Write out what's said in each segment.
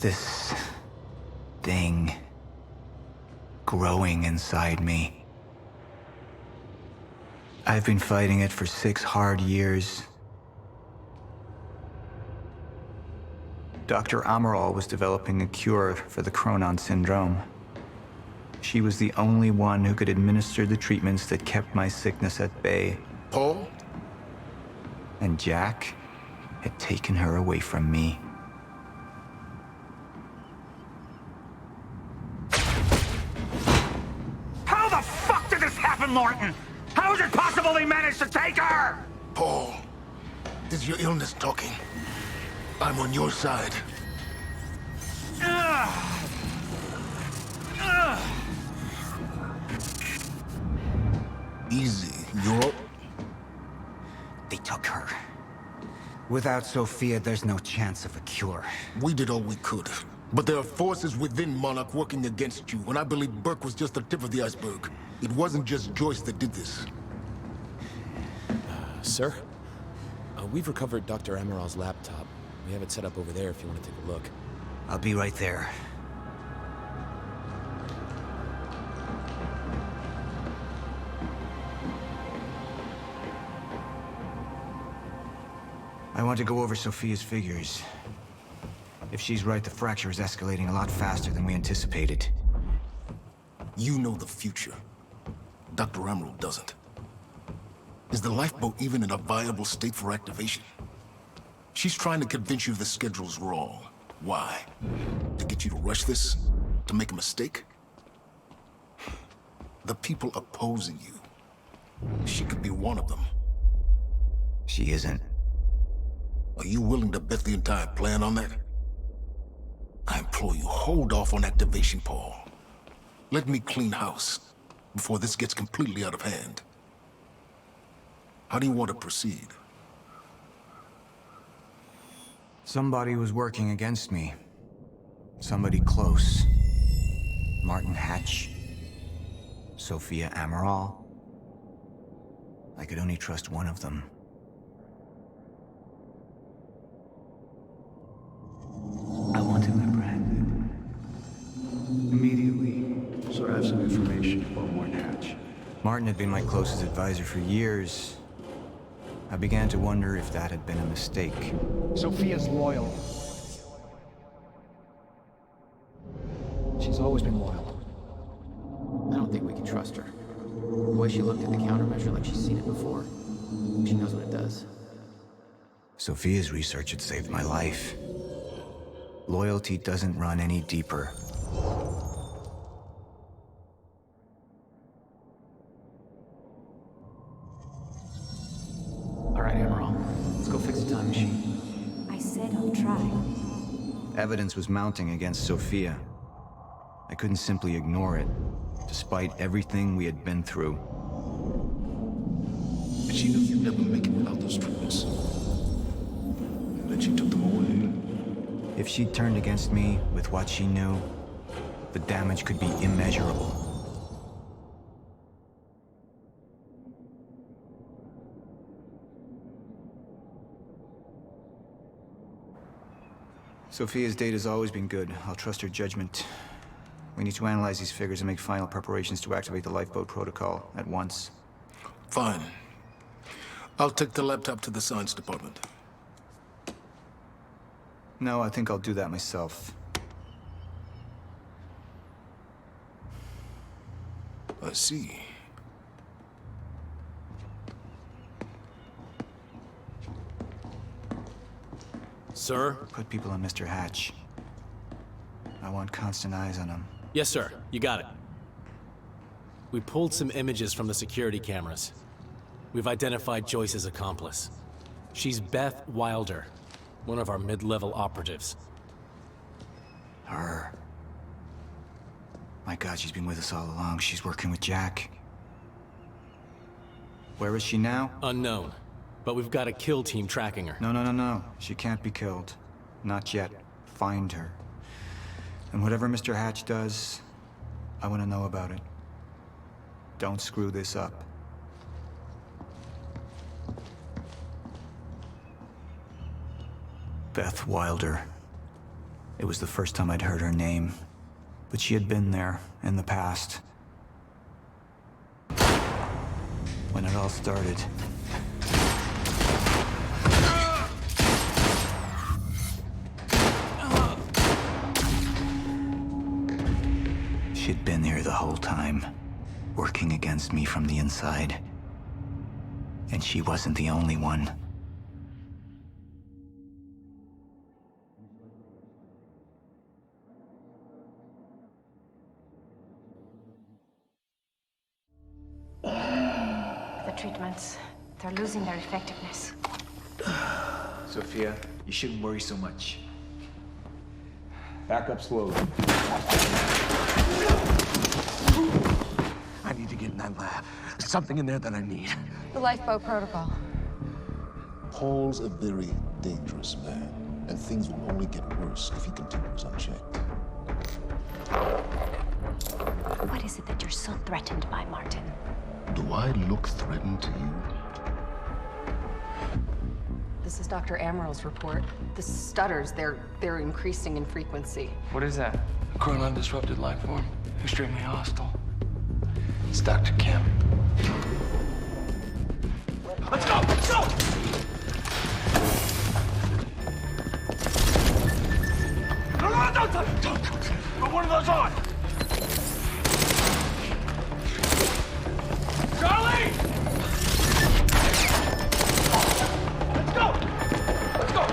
this thing growing inside me. I've been fighting it for 6 hard years. Dr. Amaral was developing a cure for the Chronon syndrome. She was the only one who could administer the treatments that kept my sickness at bay. Paul? And Jack had taken her away from me. How the fuck did this happen, Morton? How is it possible they managed to take her? Paul, this is your illness talking. I'm on your side. Easy, you're... They took her. Without Sophia, there's no chance of a cure. We did all we could. But there are forces within Monarch working against you, and I believe Burke was just the tip of the iceberg. It wasn't just Joyce that did this. Sir? We've recovered Dr. Amaral's laptop. We have it set up over there if you want to take a look. I'll be right there. I want to go over Sophia's figures. If she's right, the fracture is escalating a lot faster than we anticipated. You know the future. Dr. Amaral doesn't. Is the lifeboat even in a viable state for activation? She's trying to convince you the schedule's wrong. Why? To get you to rush this? To make a mistake? The people opposing you. She could be one of them. She isn't. Are you willing to bet the entire plan on that? I implore you, hold off on activation, Paul. Let me clean house before this gets completely out of hand. How do you want to proceed? Somebody was working against me. Somebody close. Martin Hatch. Sophia Amaral. I could only trust one of them. I want him apprehended. Immediately. So I have some information about Martin Hatch. Martin had been my closest advisor for years. I began to wonder if that had been a mistake. Sophia's loyal. She's always been loyal. I don't think we can trust her. The way she looked at the countermeasure like she's seen it before. She knows what it does. Sophia's research had saved my life. Loyalty doesn't run any deeper. All right, Amaral. Let's go fix the time machine. I said I'll try. Evidence was mounting against Sophia. I couldn't simply ignore it, despite everything we had been through. And she knew you'd never make it without those treatments. And then she took them away. If she'd turned against me with what she knew, the damage could be immeasurable. Sophia's data's always been good. I'll trust her judgment. We need to analyze these figures and make final preparations to activate the lifeboat protocol at once. Fine. I'll take the laptop to the science department. No, I think I'll do that myself. I see. Sir? Put people on Mr. Hatch. I want constant eyes on him. Yes, sir. You got it. We pulled some images from the security cameras. We've identified Joyce's accomplice. She's Beth Wilder, one of our mid-level operatives. Her. My God, she's been with us all along. She's working with Jack. Where is she now? Unknown. But we've got a kill team tracking her. No. She can't be killed. Not yet. Find her. And whatever Mr. Hatch does, I want to know about it. Don't screw this up. Beth Wilder. It was the first time I'd heard her name, but she had been there in the past. When it all started. She'd been here the whole time, working against me from the inside. And she wasn't the only one. The treatments, they're losing their effectiveness. Sophia, you shouldn't worry so much. Back up slowly. I need to get in that lab. There's something in there that I need. The lifeboat protocol. Paul's a very dangerous man, and things will only get worse if he continues unchecked. What is it that you're so threatened by, Martin? Do I look threatened to you? This is Dr. Amaril's report. The stutters, they're increasing in frequency. What is that? A current undisrupted life form. Extremely hostile. It's Dr. Kim. Let's go! Let's go! No, don't! Put one of those on! Charlie! Let's go! Let's go!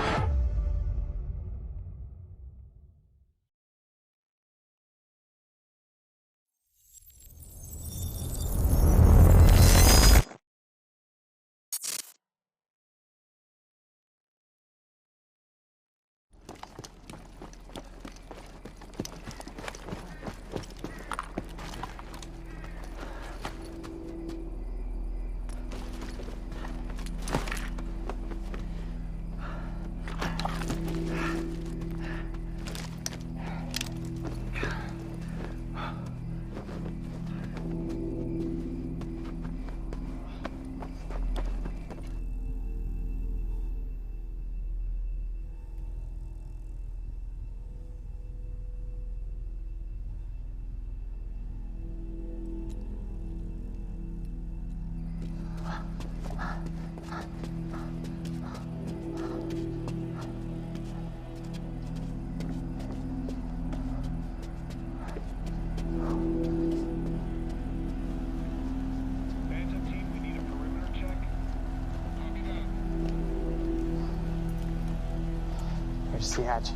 Here's the hatch.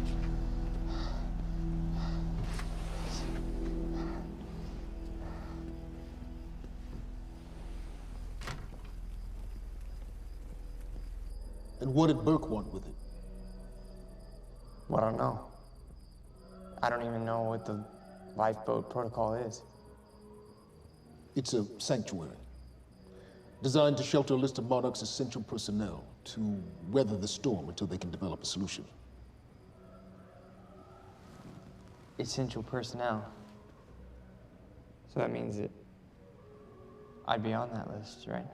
And what did Burke want with it? Well, I don't know. I don't even know what the lifeboat protocol is. It's a sanctuary, designed to shelter a list of Monarch's essential personnel to weather the storm until they can develop a solution. Essential personnel. So that means that I'd be on that list, right?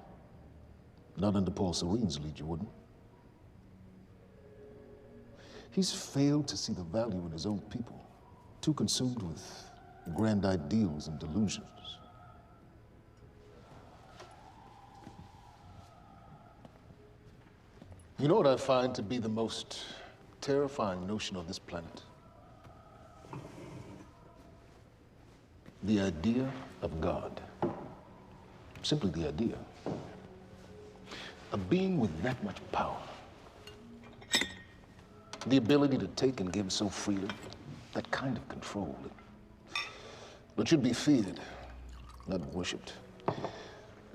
Not under Paul Serene's lead, you wouldn't. He's failed to see the value in his own people, too consumed with grand ideals and delusions. You know what I find to be the most terrifying notion on this planet? The idea of God. Simply the idea. A being with that much power. The ability to take and give so freely. That kind of control. But should be feared, not worshipped.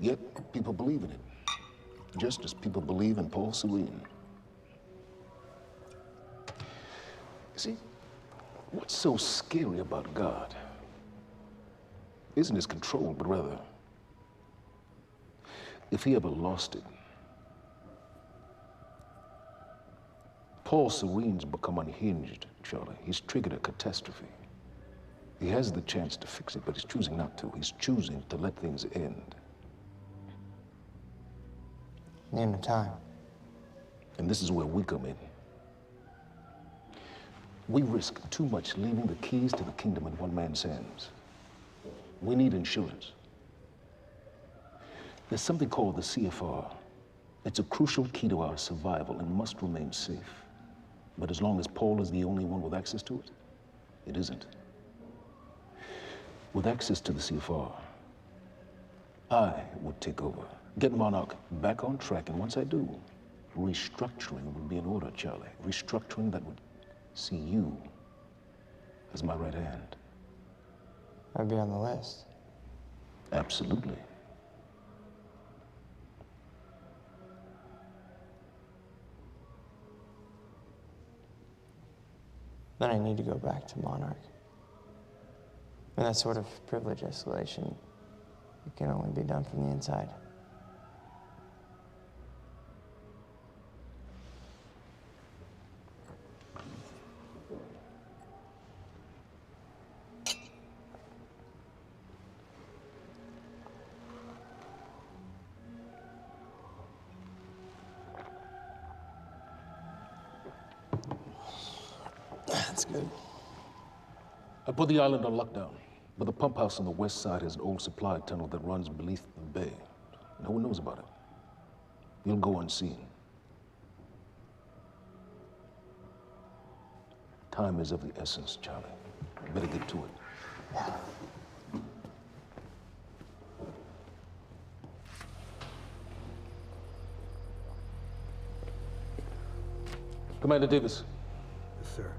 Yet people believe in it. Just as people believe in Paul Serene. See, what's so scary about God isn't his control, but rather, if he ever lost it. Paul Serene's become unhinged, Charlie. He's triggered a catastrophe. He has the chance to fix it, but he's choosing not to. He's choosing to let things end. Name the time. And this is where we come in. We risk too much leaving the keys to the kingdom in one man's hands. We need insurance. There's something called the CFR. It's a crucial key to our survival and must remain safe. But as long as Paul is the only one with access to it, it isn't. With access to the CFR, I would take over, get Monarch back on track, and once I do, restructuring would be in order, Charlie. Restructuring that would see you as my right hand. I'd be on the list. Absolutely. Then I need to go back to Monarch. And that sort of privilege escalation, it can only be done from the inside. That's good. I put the island on lockdown, but the pump house on the west side has an old supply tunnel that runs beneath the bay. No one knows about it. You'll go unseen. Time is of the essence, Charlie. Better get to it. Commander Davis. Yes, sir.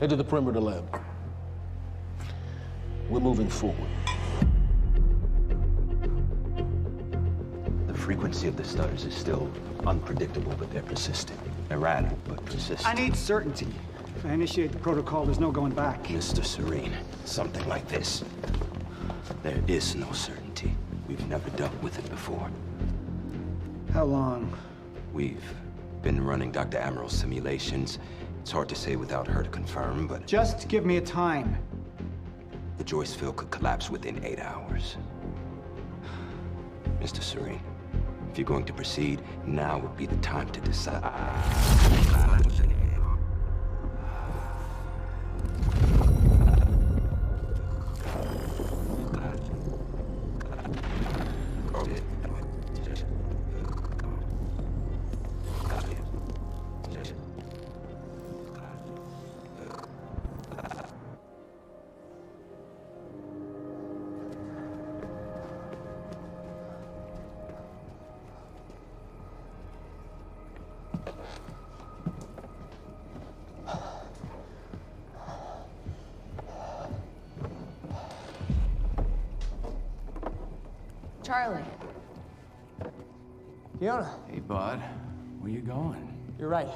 Head to the perimeter lab. We're moving forward. The frequency of the stutters is still unpredictable, but they're persistent. Erratic, but persistent. I need certainty. If I initiate the protocol, there's no going back. Mr. Serene, something like this. There is no certainty. We've never dealt with it before. How long? We've been running Dr. Amaril's simulations. It's hard to say without her to confirm, but... Just give me a time. The Joyce field could collapse within 8 hours. Mr. Serene, if you're going to proceed, now would be the time to decide. Charlie. Fiona. Hey, bud. Where you going? You're right.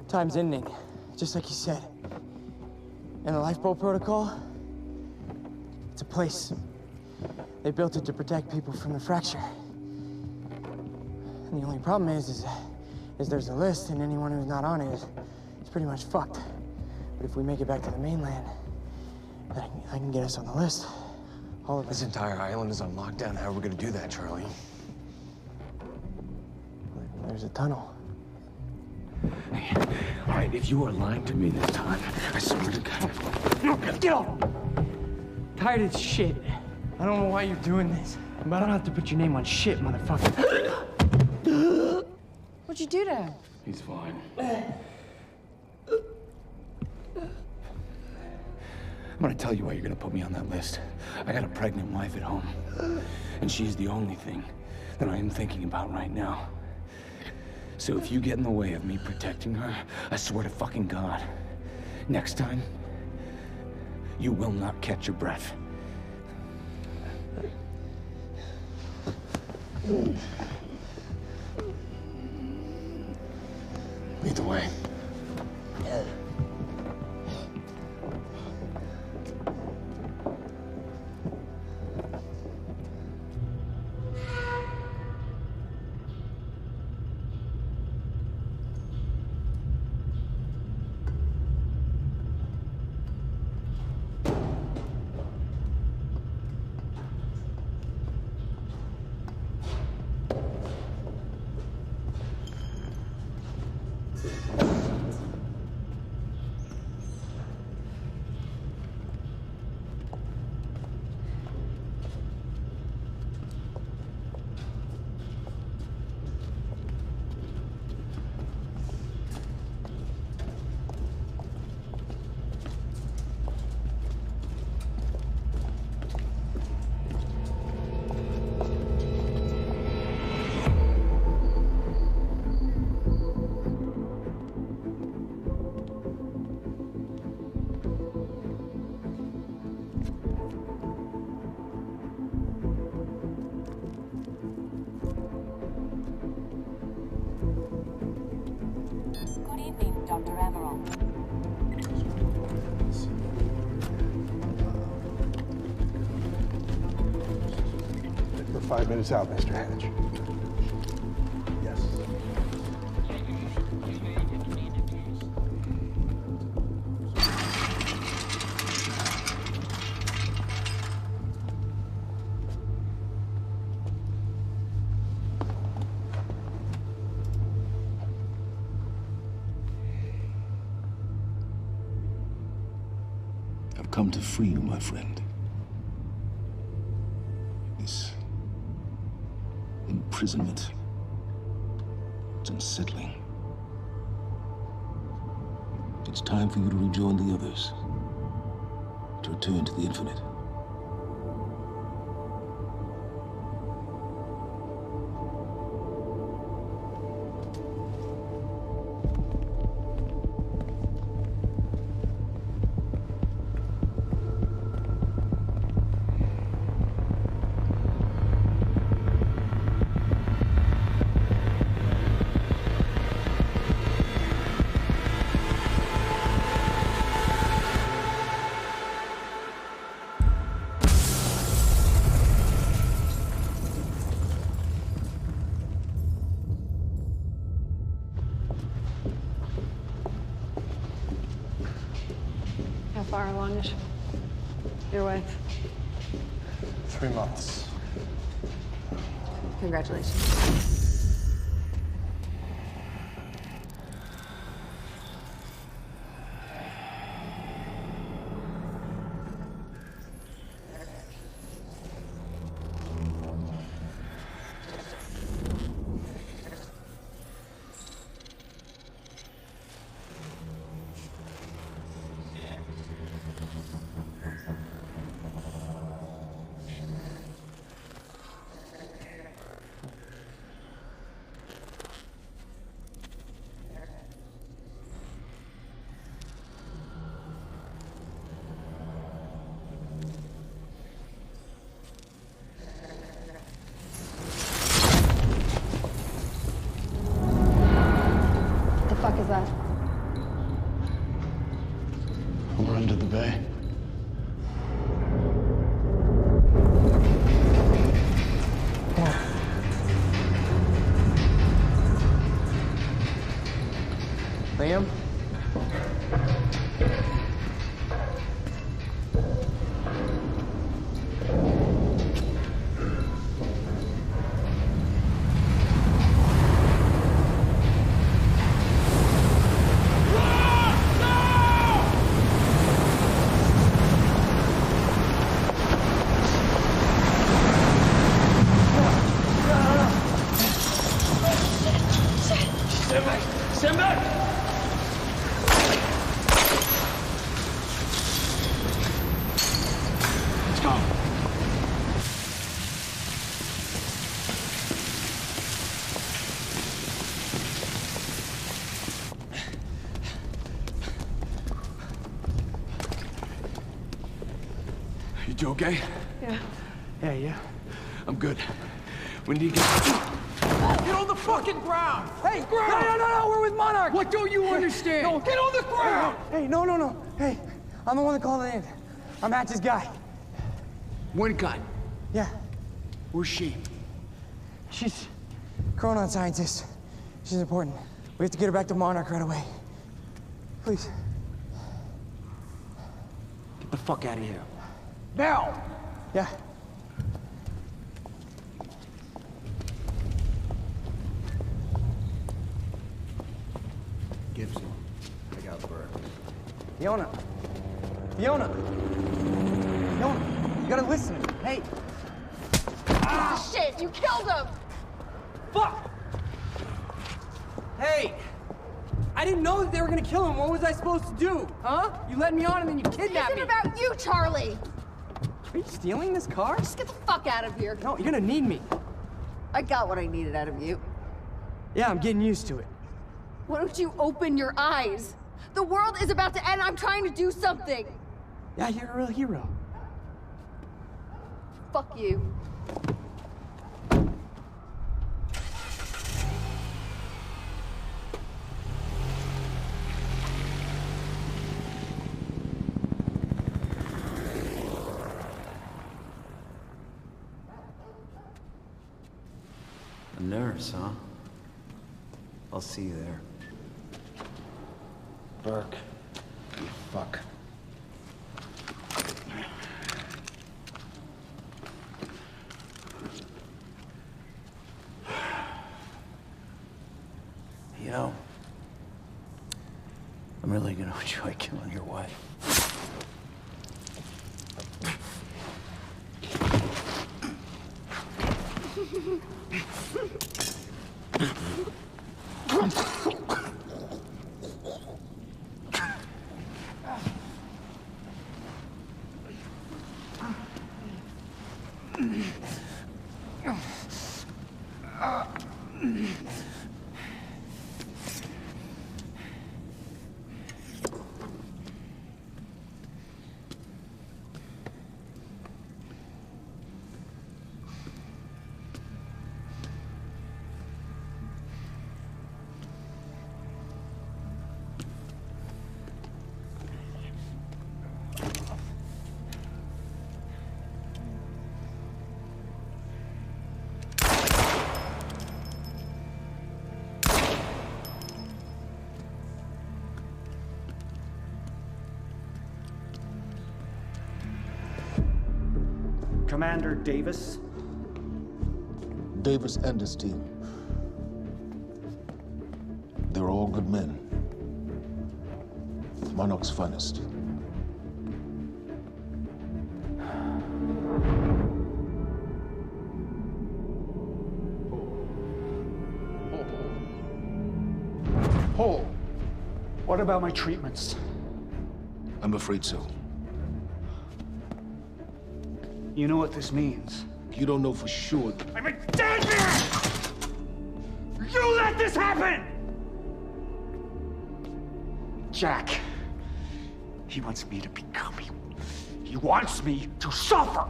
Time's ending, just like you said. And the lifeboat protocol? It's a place. They built it to protect people from the fracture. And the only problem is there's a list, and anyone who's not on it is pretty much fucked. But if we make it back to the mainland, I can get us on the list. All of us. This entire island is on lockdown. How are we gonna do that, Charlie? There's a tunnel. Hey, all right, if you are lying to me this time, I swear to God. Get off! Tired of this shit. I don't know why you're doing this, but I don't have to put your name on shit, motherfucker. What'd you do to him? He's fine. I'm gonna tell you why you're gonna put me on that list. I got a pregnant wife at home, and she's the only thing that I am thinking about right now. So if you get in the way of me protecting her, I swear to fucking God, next time, you will not catch your breath. Lead the way. 5 minutes out, Mr. Hatch. Yes. I've come to free you, my friend. This imprisonment, it's unsettling. It's time for you to rejoin the others, to return to the infinite. How far along is your wife? 3 months. Congratulations. The fuck is that? We're under the bay. Liam? Stand back! Let's go. You two okay? Yeah. Yeah. I'm good. We need to get... Get on the fucking ground! Hey, no, we're with Monarch! What don't you understand? No, get on the ground! Hey, no. Hey, I'm the one that called it in. I'm Hatch's guy. Wincott. Yeah, Where's she? she's Chronon scientist. She's important. We have to get her back to Monarch right away. Please. Get the fuck out of here. Now! Yeah. Gibson, I got Burke. Fiona, you gotta listen. Hey. Shit, you killed him! Fuck! Hey! I didn't know that they were gonna kill him. What was I supposed to do? Huh? You led me on and then you kidnapped me. This isn't about you, Charlie! Are you stealing this car? Just get the fuck out of here. No, you're gonna need me. I got what I needed out of you. Yeah, I'm getting used to it. Why don't you open your eyes? The world is about to end. I'm trying to do something. Yeah, you're a real hero. Fuck you. nerves, huh? I'll see you there. Burke, you fuck. You know, I'm really gonna enjoy killing your wife. Commander Davis? Davis and his team. They're all good men. Monarch's finest. Paul, what about my treatments? I'm afraid so. You know what this means? You don't know for sure. I'm in danger! You let this happen! Jack, he wants me to become him. He wants me to suffer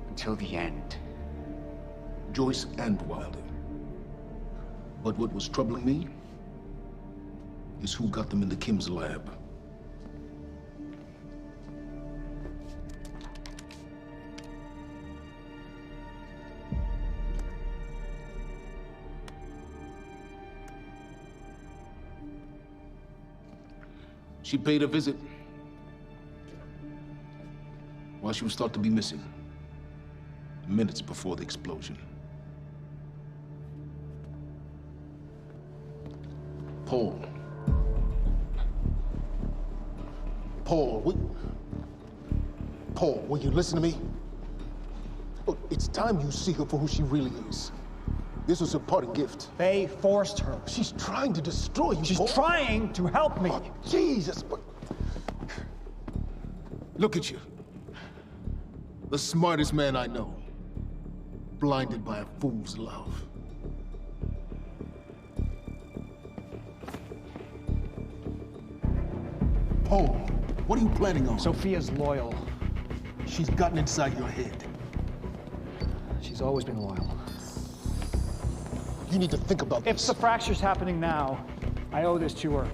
until the end. Joyce and Wilder. But what was troubling me is who got them into Kim's lab. She paid a visit while she was thought to be missing, minutes before the explosion. Paul, will you listen to me? Look, it's time you see her for who she really is. This was her parting gift. They forced her. She's trying to destroy you, She's Paul. trying to help me. Oh, Jesus, but... Look at you. The smartest man I know. Blinded by a fool's love. Paul, what are you planning on? Sophia's loyal. She's gotten inside your head. She's always been loyal. You need to think about this. If the fracture's happening now, I owe this to her.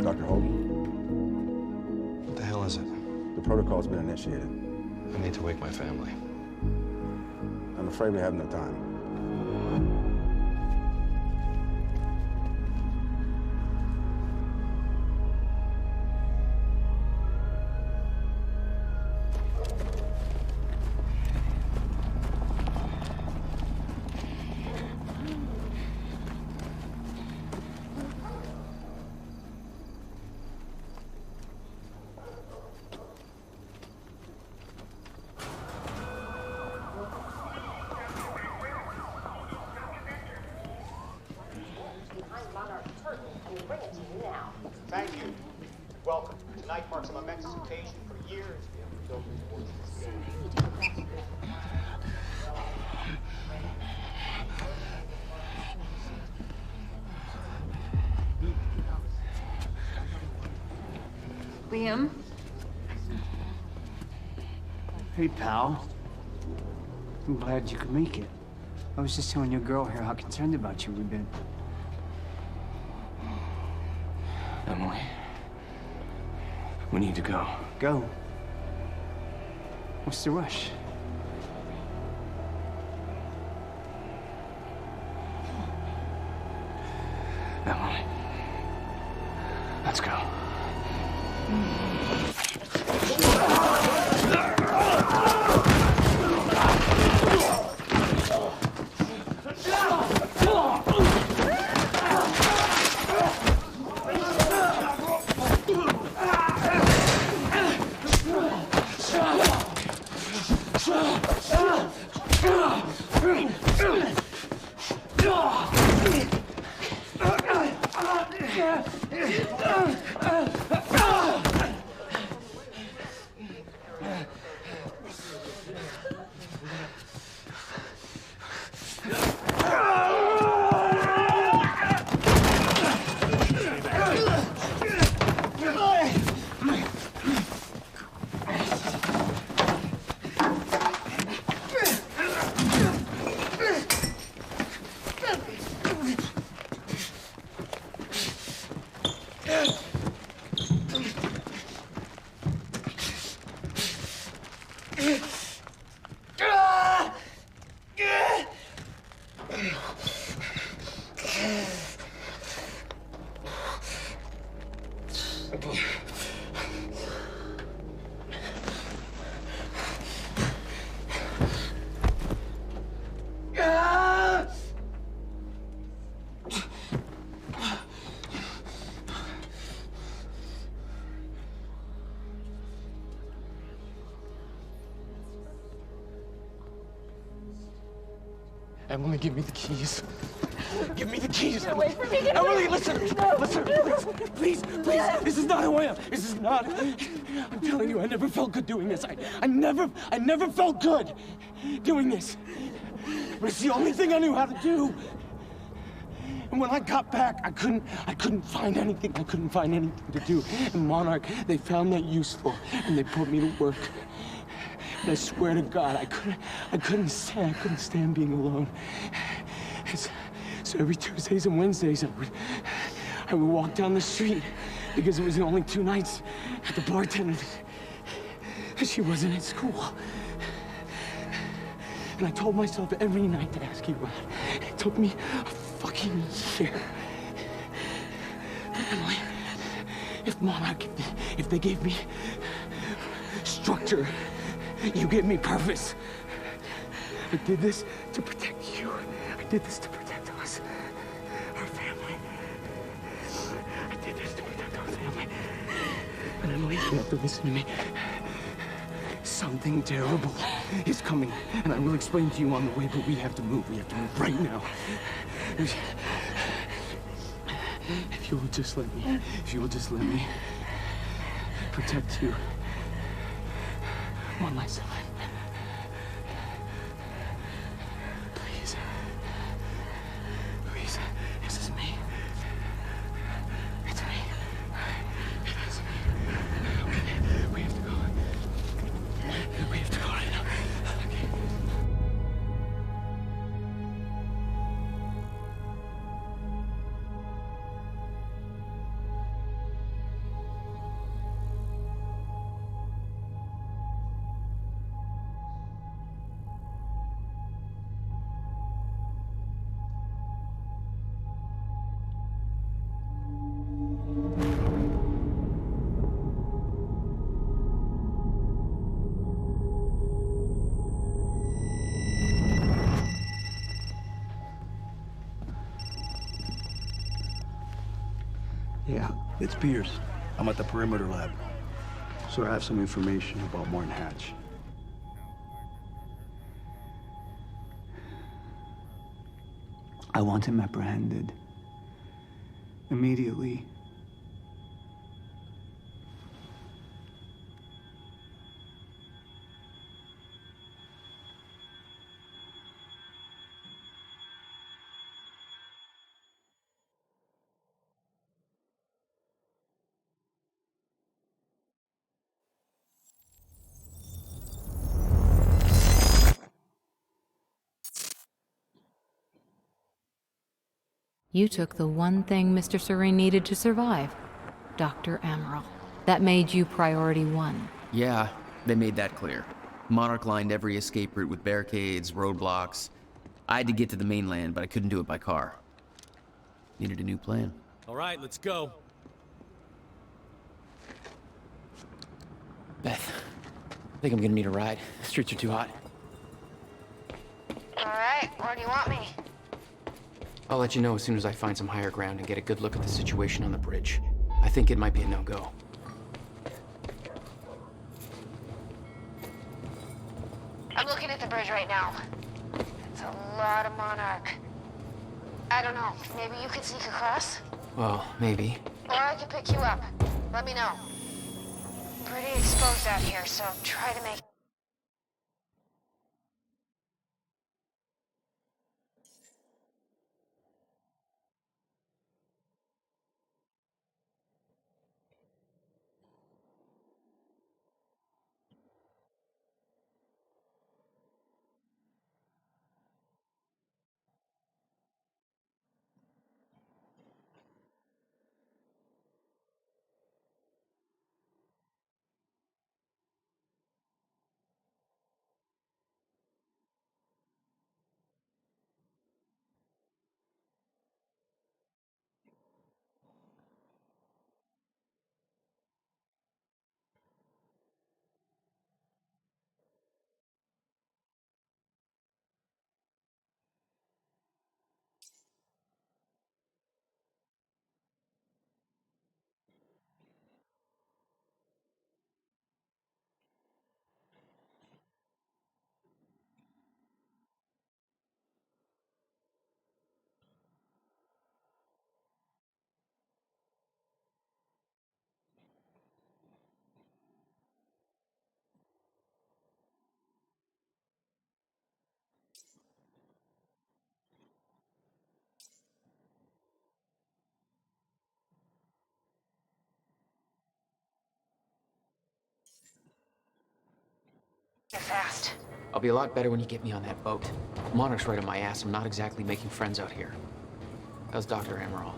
Dr. Hogan? What the hell is it? The protocol's been initiated. I need to wake my family. I'm afraid we have no time. Tonight marks a momentous occasion. For years, we have been building towards this day. Liam? Hey, pal. I'm glad you could make it. I was just telling your girl here how concerned about you we've been. Emily, we need to go. Go? What's the rush? Emily, let's go. Emily, give me the keys. Give me the keys. Get away from me. Get Emily, away. listen. No. Listen, please, please. This is not who I am. This is not. I'm telling you, I never felt good doing this. I never felt good doing this. But it's the only thing I knew how to do. And when I got back, I couldn't find anything. I couldn't find anything to do. And Monarch, they found that useful, and they put me to work. And I swear to God, I couldn't stand being alone. So every Tuesdays and Wednesdays, I would walk down the street because it was the only 2 nights at the bartender. She wasn't at school. And I told myself every night to ask you out. It took me a fucking year. Emily, if Monarch, if they gave me structure, you gave me purpose. I did this to protect you. I did this to protect us, our family. I did this to protect our family. But Emily, you have to listen to me. Something terrible is coming, and I will explain to you on the way, but we have to move. We have to move right now. If you will just let me protect you one last time. Please. Please. This is me. It's me. It is me. Okay. We have to go. We have to go right now. Okay. Yeah, it's Pierce. I'm at the perimeter lab. So I have some information about Martin Hatch. I want him apprehended. Immediately. You took the one thing Mr. Serene needed to survive, Dr. Amaral. That made you priority one. Yeah, they made that clear. Monarch lined every escape route with barricades, roadblocks. I had to get to the mainland, but I couldn't do it by car. Needed a new plan. All right, let's go. Beth, I think I'm gonna need a ride. The streets are too hot. All right, where do you want me? I'll let you know as soon as I find some higher ground and get a good look at the situation on the bridge. I think it might be a no-go. I'm looking at the bridge right now. It's a lot of Monarch. I don't know, maybe you could sneak across? Well, maybe. Or I could pick you up. Let me know. Pretty exposed out here, so try to make... You're fast. I'll be a lot better when you get me on that boat. Monarch's right on my ass. I'm not exactly making friends out here. How's Dr. Amaral?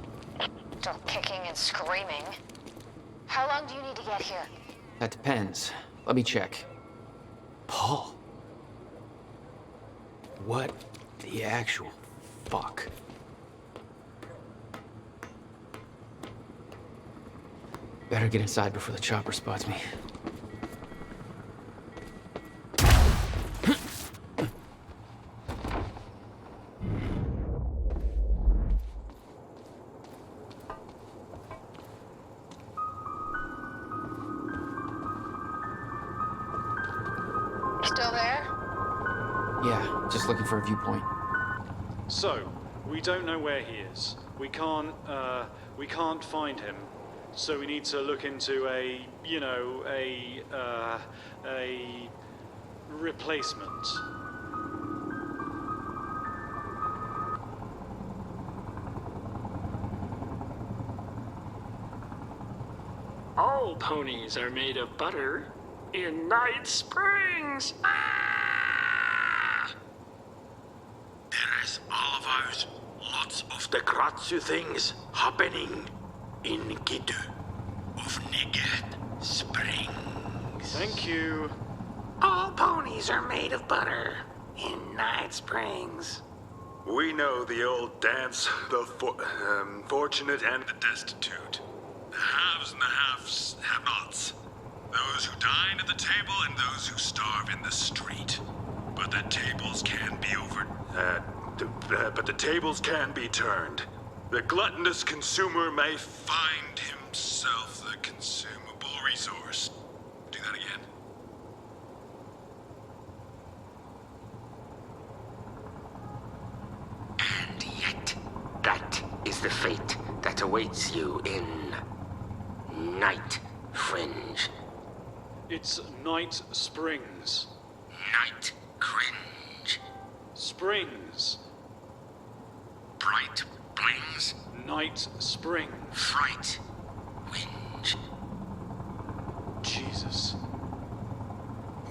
Still kicking and screaming. How long do you need to get here? That depends. Let me check. Paul. What the actual fuck? Better get inside before the chopper spots me. Still there? Yeah, just looking for a viewpoint. So, we don't know where he is. We can't find him. So we need to look into a replacement. All ponies are made of butter in Night Springs. Ah! There is all of ours. Lots of the Kratzu things happening in Gidu of Night Springs. Thank you. All ponies are made of butter in Night Springs. We know the old dance, the fortunate and the destitute. The haves and the have-nots. Those who dine at the table and those who starve in the street. But the tables can be but the tables can be turned. The gluttonous consumer may find himself the consumable resource. Do that again. And yet, that is the fate that awaits you in Night Fringe. It's Night Springs. Night Cringe. Springs. Bright Blings. Night Spring. Fright. Whinge. Jesus.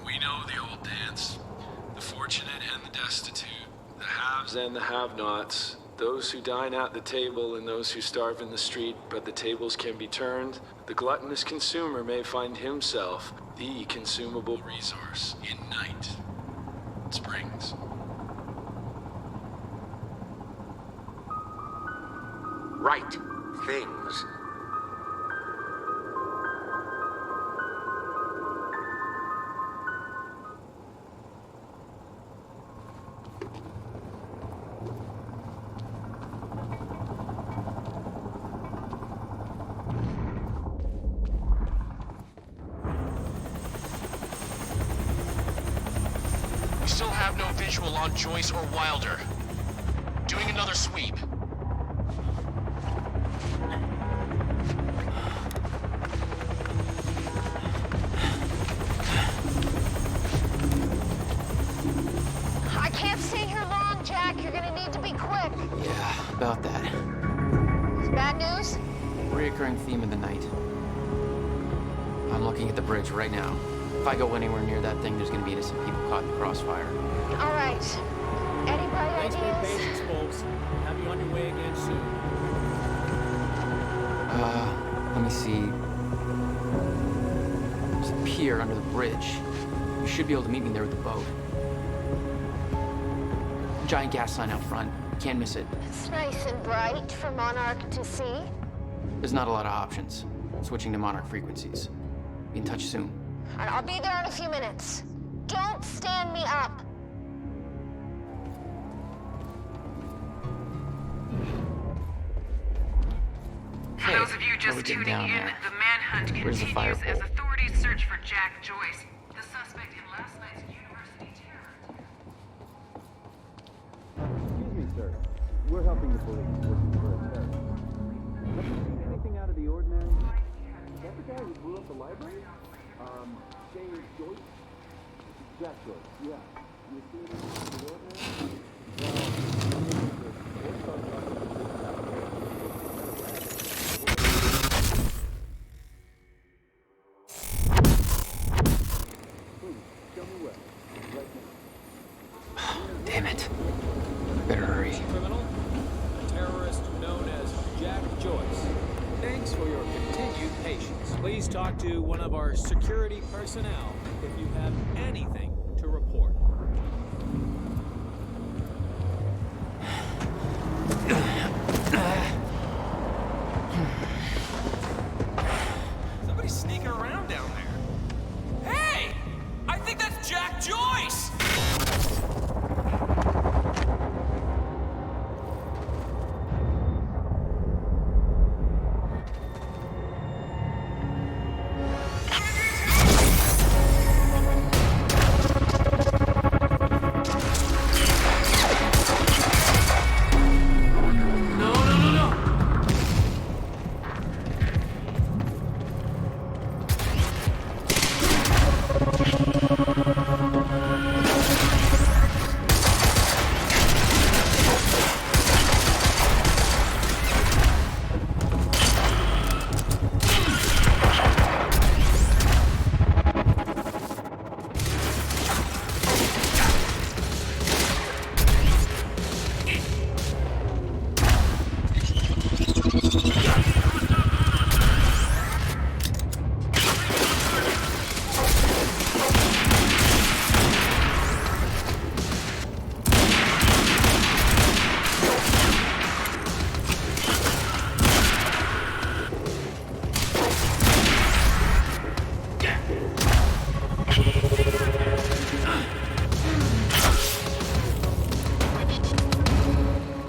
We know the old dance. The fortunate and the destitute. The haves and the have-nots. Those who dine at the table and those who starve in the street, but the tables can be turned. The gluttonous consumer may find himself the consumable resource in Night Springs. Right things. We still have no visual on Joyce or Wilder. Doing another sweep. I can't stay here long, Jack. You're gonna need to be quick. Yeah, about that. Bad news? Reoccurring theme of the night. I'm looking at the bridge right now. If I go anywhere near that thing, there's gonna be innocent people caught in the crossfire. All right. Any bright Thanks for your ideas? patience, folks. Have you on your way again soon. Let me see. There's a pier under the bridge. You should be able to meet me there with the boat. Giant gas sign out front. Can't miss it. It's nice and bright for Monarch to see. There's not a lot of options. Switching to Monarch frequencies. Be in touch soon. All right, I'll be there in a few minutes. Don't stand me up. For those of you just tuning in, the manhunt Where's the fire continues as pole? authorities search for Jack Joyce, the suspect in last night's university terror. Excuse me, sir. We're helping the police looking for a terrorist. Have you seen anything out of the ordinary? Is that the guy who blew up the library? James Joyce? Jack Joyce, yeah. You see anything out of the ordinary? Damn it. Better hurry. Criminal, a terrorist known as Jack Joyce. Thanks for your continued patience. Please talk to one of our security personnel if you have anything to report. Somebody's sneaking around down there. Hey! I think that's Jack Joyce!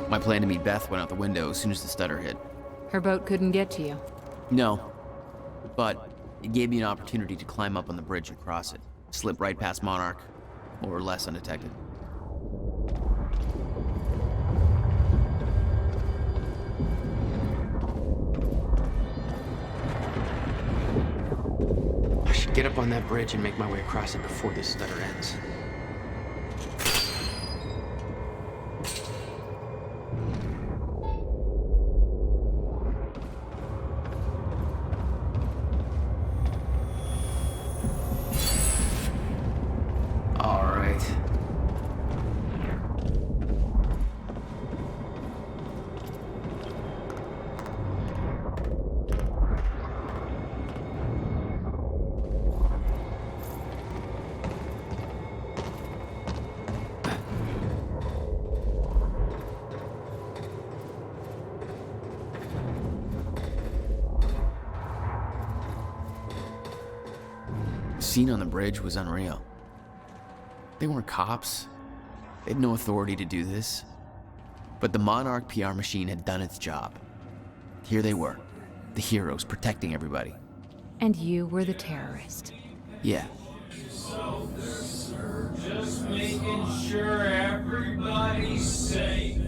My plan to meet Beth went out the window as soon as the stutter hit. Her boat couldn't get to you. No. But it gave me an opportunity to climb up on the bridge and cross it. Slip right past Monarch, more or less undetected. I should get up on that bridge and make my way across it before this stutter ends. scene on the bridge was unreal. They weren't cops. They had no authority to do this. But the Monarch PR machine had done its job. Here they were, the heroes protecting everybody. And you were the terrorist. Yeah. Just making sure everybody's safe.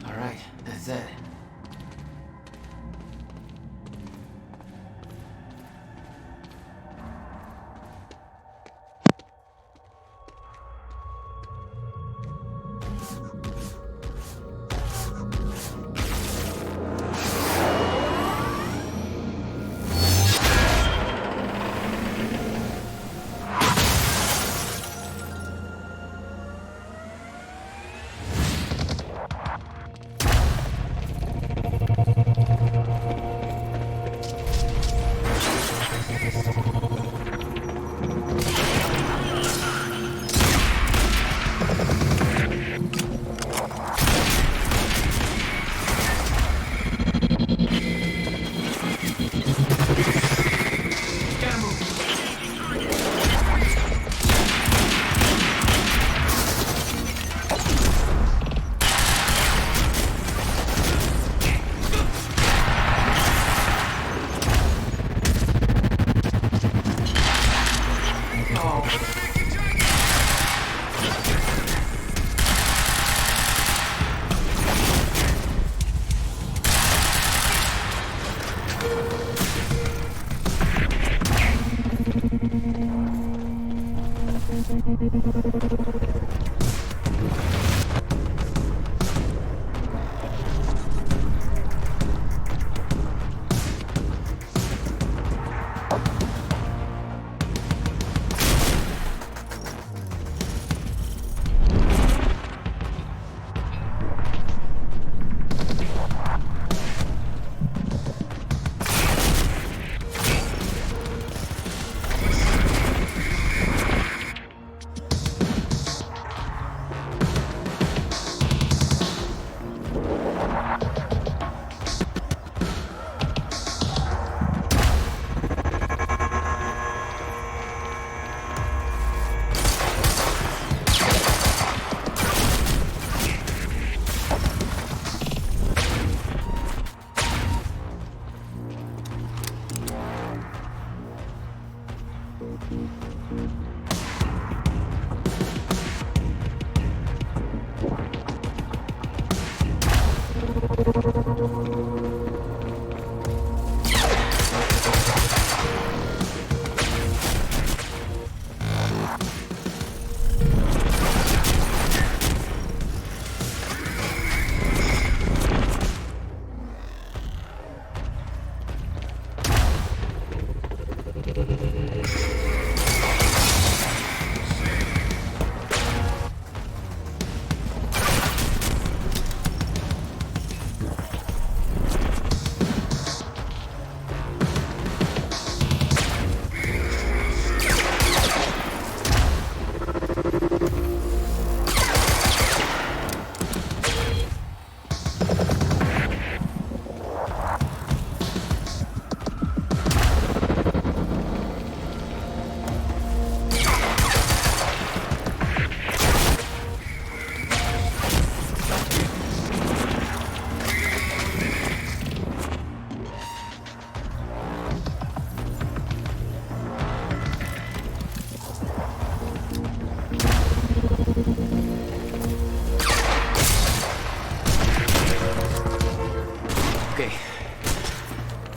All right, that's it.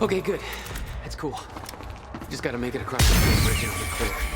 Okay, good. That's cool. Just gotta make it across the bridge and it'll be clear.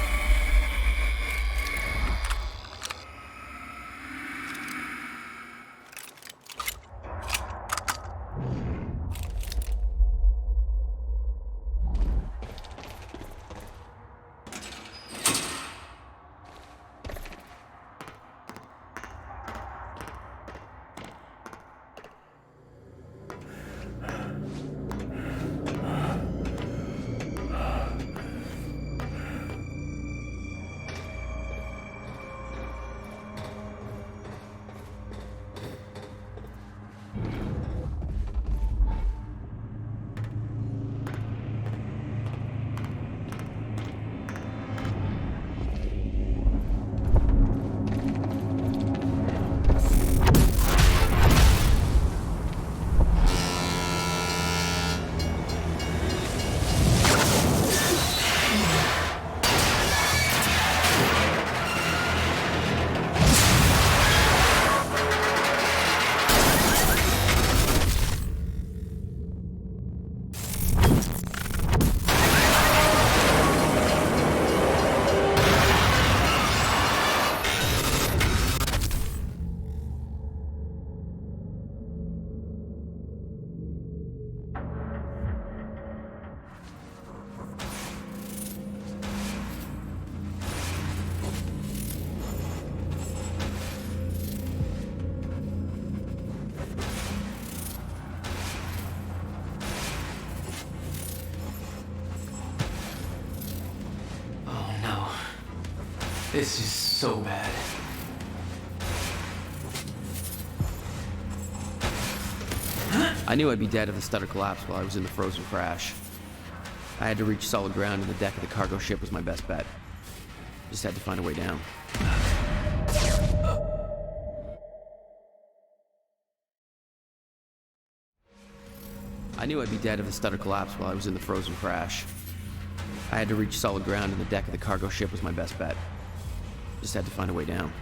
This is so bad. I knew I'd be dead if the stutter collapsed while I was in the frozen crash. I had to reach solid ground, and the deck of the cargo ship was my best bet. Just had to find a way down. I knew I'd be dead if the stutter collapsed while I was in the frozen crash. I had to reach solid ground, and the deck of the cargo ship was my best bet. Just had to find a way down.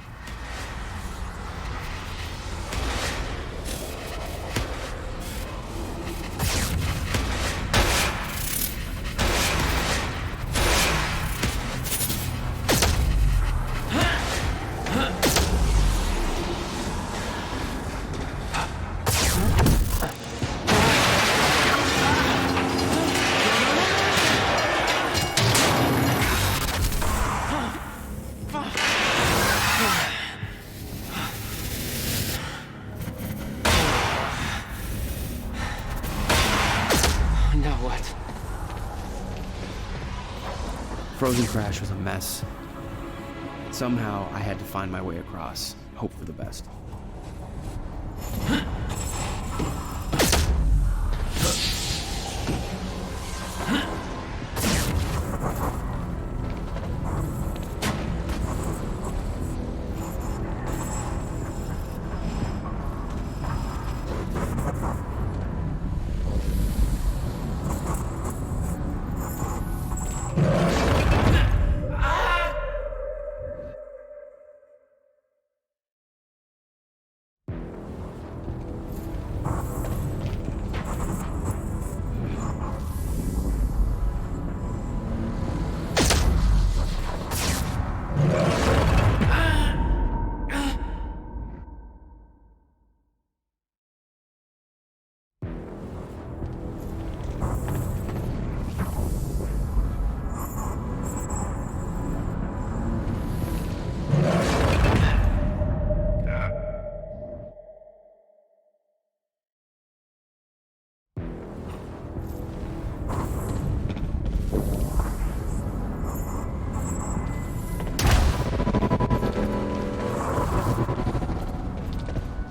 Frozen crash was a mess. Somehow, I had to find my way across, hope for the best.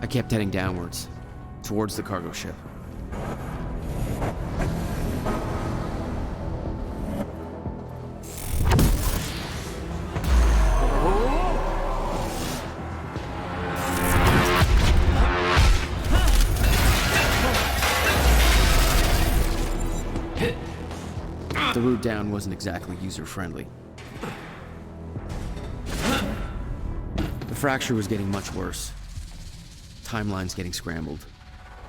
I kept heading downwards, towards the cargo ship. The route down wasn't exactly user-friendly. The fracture was getting much worse. Timelines getting scrambled,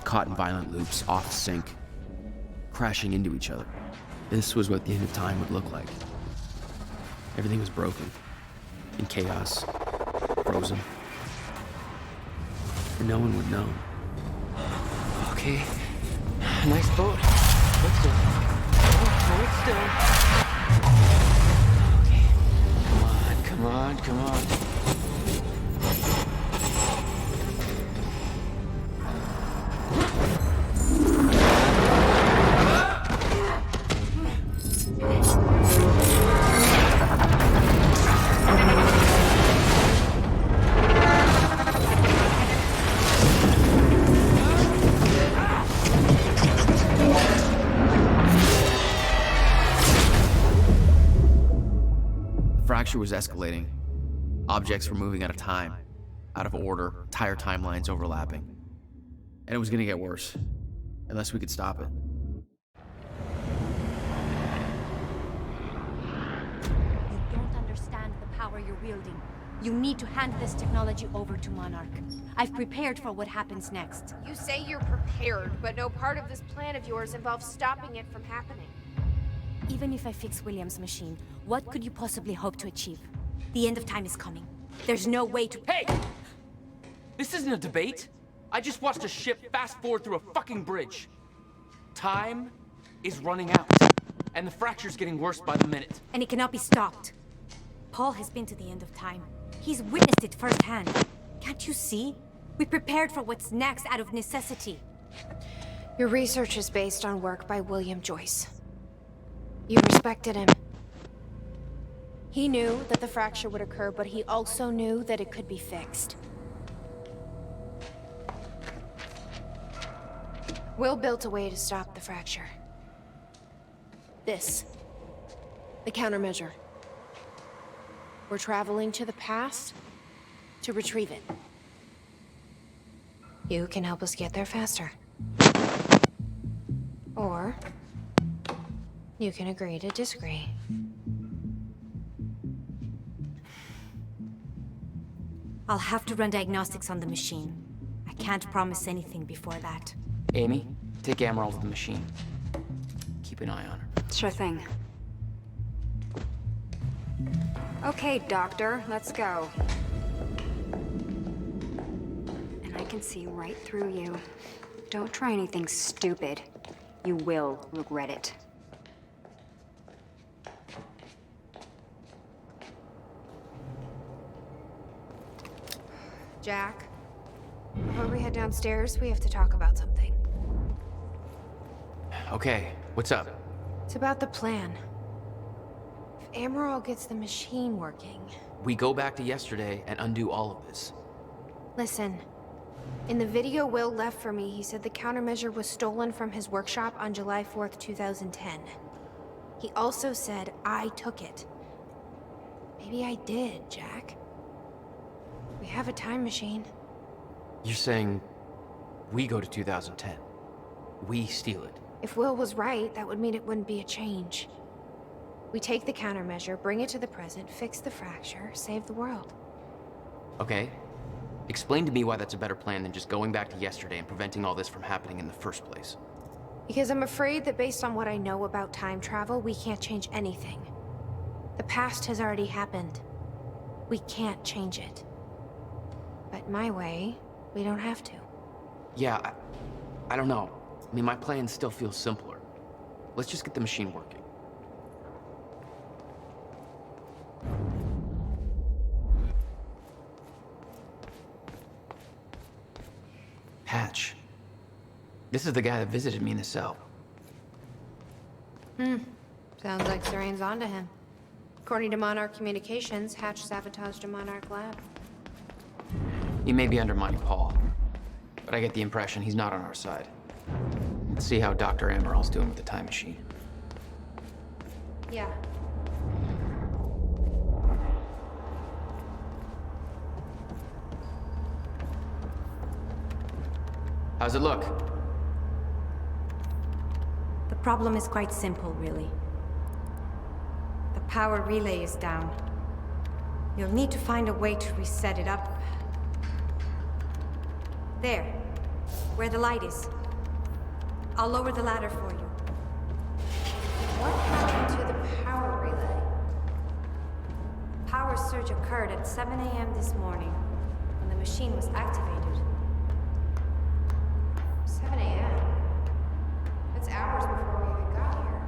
caught in violent loops, off sync, crashing into each other. This was what the end of time would look like. Everything was broken, in chaos, frozen. And no one would know. Okay. Nice boat. Let's go. Hold still. Okay. Come on, come on. Fracture was escalating. Objects were moving out of time, out of order, entire timelines overlapping. And it was gonna get worse, unless we could stop it. You don't understand the power you're wielding. You need to hand this technology over to Monarch. I've prepared for what happens next. You say you're prepared, but no part of this plan of yours involves stopping it from happening. Even if I fix William's machine, what could you possibly hope to achieve? The end of time is coming. There's no way to— Hey! This isn't a debate. I just watched a ship fast forward through a fucking bridge. Time is running out, and the fracture's getting worse by the minute. And it cannot be stopped. Paul has been to the end of time. He's witnessed it firsthand. Can't you see? We prepared for what's next out of necessity. Your research is based on work by William Joyce. You respected him. He knew that the fracture would occur, but he also knew that it could be fixed. Will built a way to stop the fracture. This. The countermeasure. We're traveling to the past to retrieve it. You can help us get there faster. Or you can agree to disagree. I'll have to run diagnostics on the machine. I can't promise anything before that. Amy, take Amaral to the machine. Keep an eye on her. Sure thing. Okay, Doctor, let's go. And I can see right through you. Don't try anything stupid. You will regret it. Jack, before we head downstairs, we have to talk about something. Okay, what's up? It's about the plan. If Amaral gets the machine working... We go back to yesterday and undo all of this. Listen, in the video Will left for me, he said the countermeasure was stolen from his workshop on July 4th, 2010. He also said I took it. Maybe I did, Jack. We have a time machine. You're saying we go to 2010. We steal it. If Will was right, that would mean it wouldn't be a change. We take the countermeasure, bring it to the present, fix the fracture, save the world. Okay. Explain to me why that's a better plan than just going back to yesterday and preventing all this from happening in the first place. Because I'm afraid that based on what I know about time travel, we can't change anything. The past has already happened. We can't change it. But my way, we don't have to. Yeah, I don't know. I mean, my plan still feels simpler. Let's just get the machine working. Hatch. This is the guy that visited me in the cell. Sounds like Serene's onto him. According to Monarch Communications, Hatch sabotaged a Monarch lab. He may be undermining Paul, but I get the impression he's not on our side. Let's see how Dr. Amaral's doing with the time machine. Yeah. How's it look? The problem is quite simple, really. The power relay is down. You'll need to find a way to reset it up. There, where the light is. I'll lower the ladder for you. What happened to the power relay? Power surge occurred at 7 a.m. this morning, when the machine was activated. 7 a.m.? That's hours before we even got here.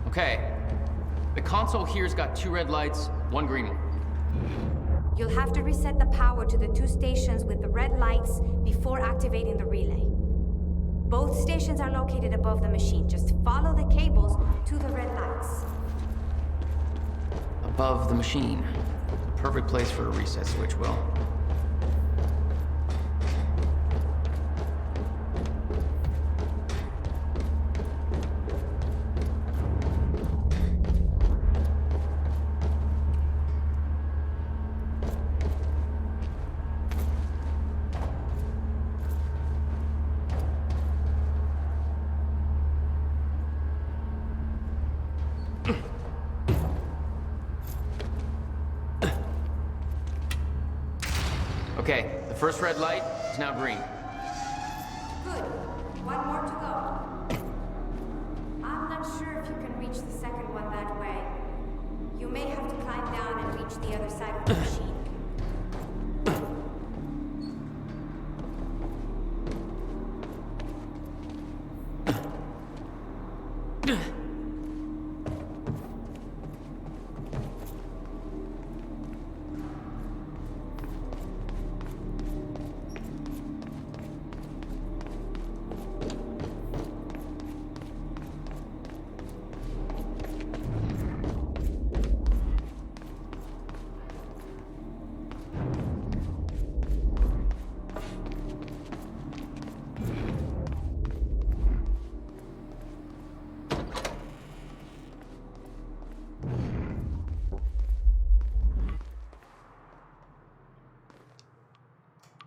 Okay. The console here's got 2 red lights, 1 green one. You'll have to reset the power to the 2 stations with the red lights before activating the relay. Both stations are located above the machine. Just follow the cables to the red lights. Above the machine. Perfect place for a reset switch, Will. Okay, the first red light is now green. Good. 1 more to go. I'm not sure if you can reach the second one that way. You may have to climb down and reach the other side of the machine.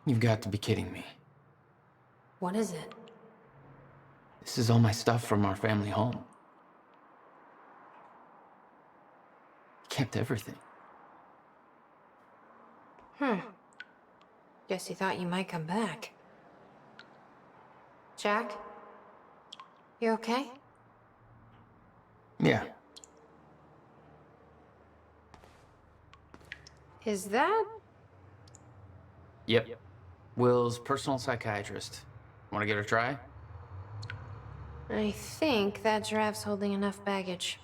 You've got to be kidding me. What is it? This is all my stuff from our family home. He kept everything. Guess he thought you might come back. Jack? You okay? Yeah. Is that... Yep. Will's personal psychiatrist. Want to give it a try? I think that giraffe's holding enough baggage.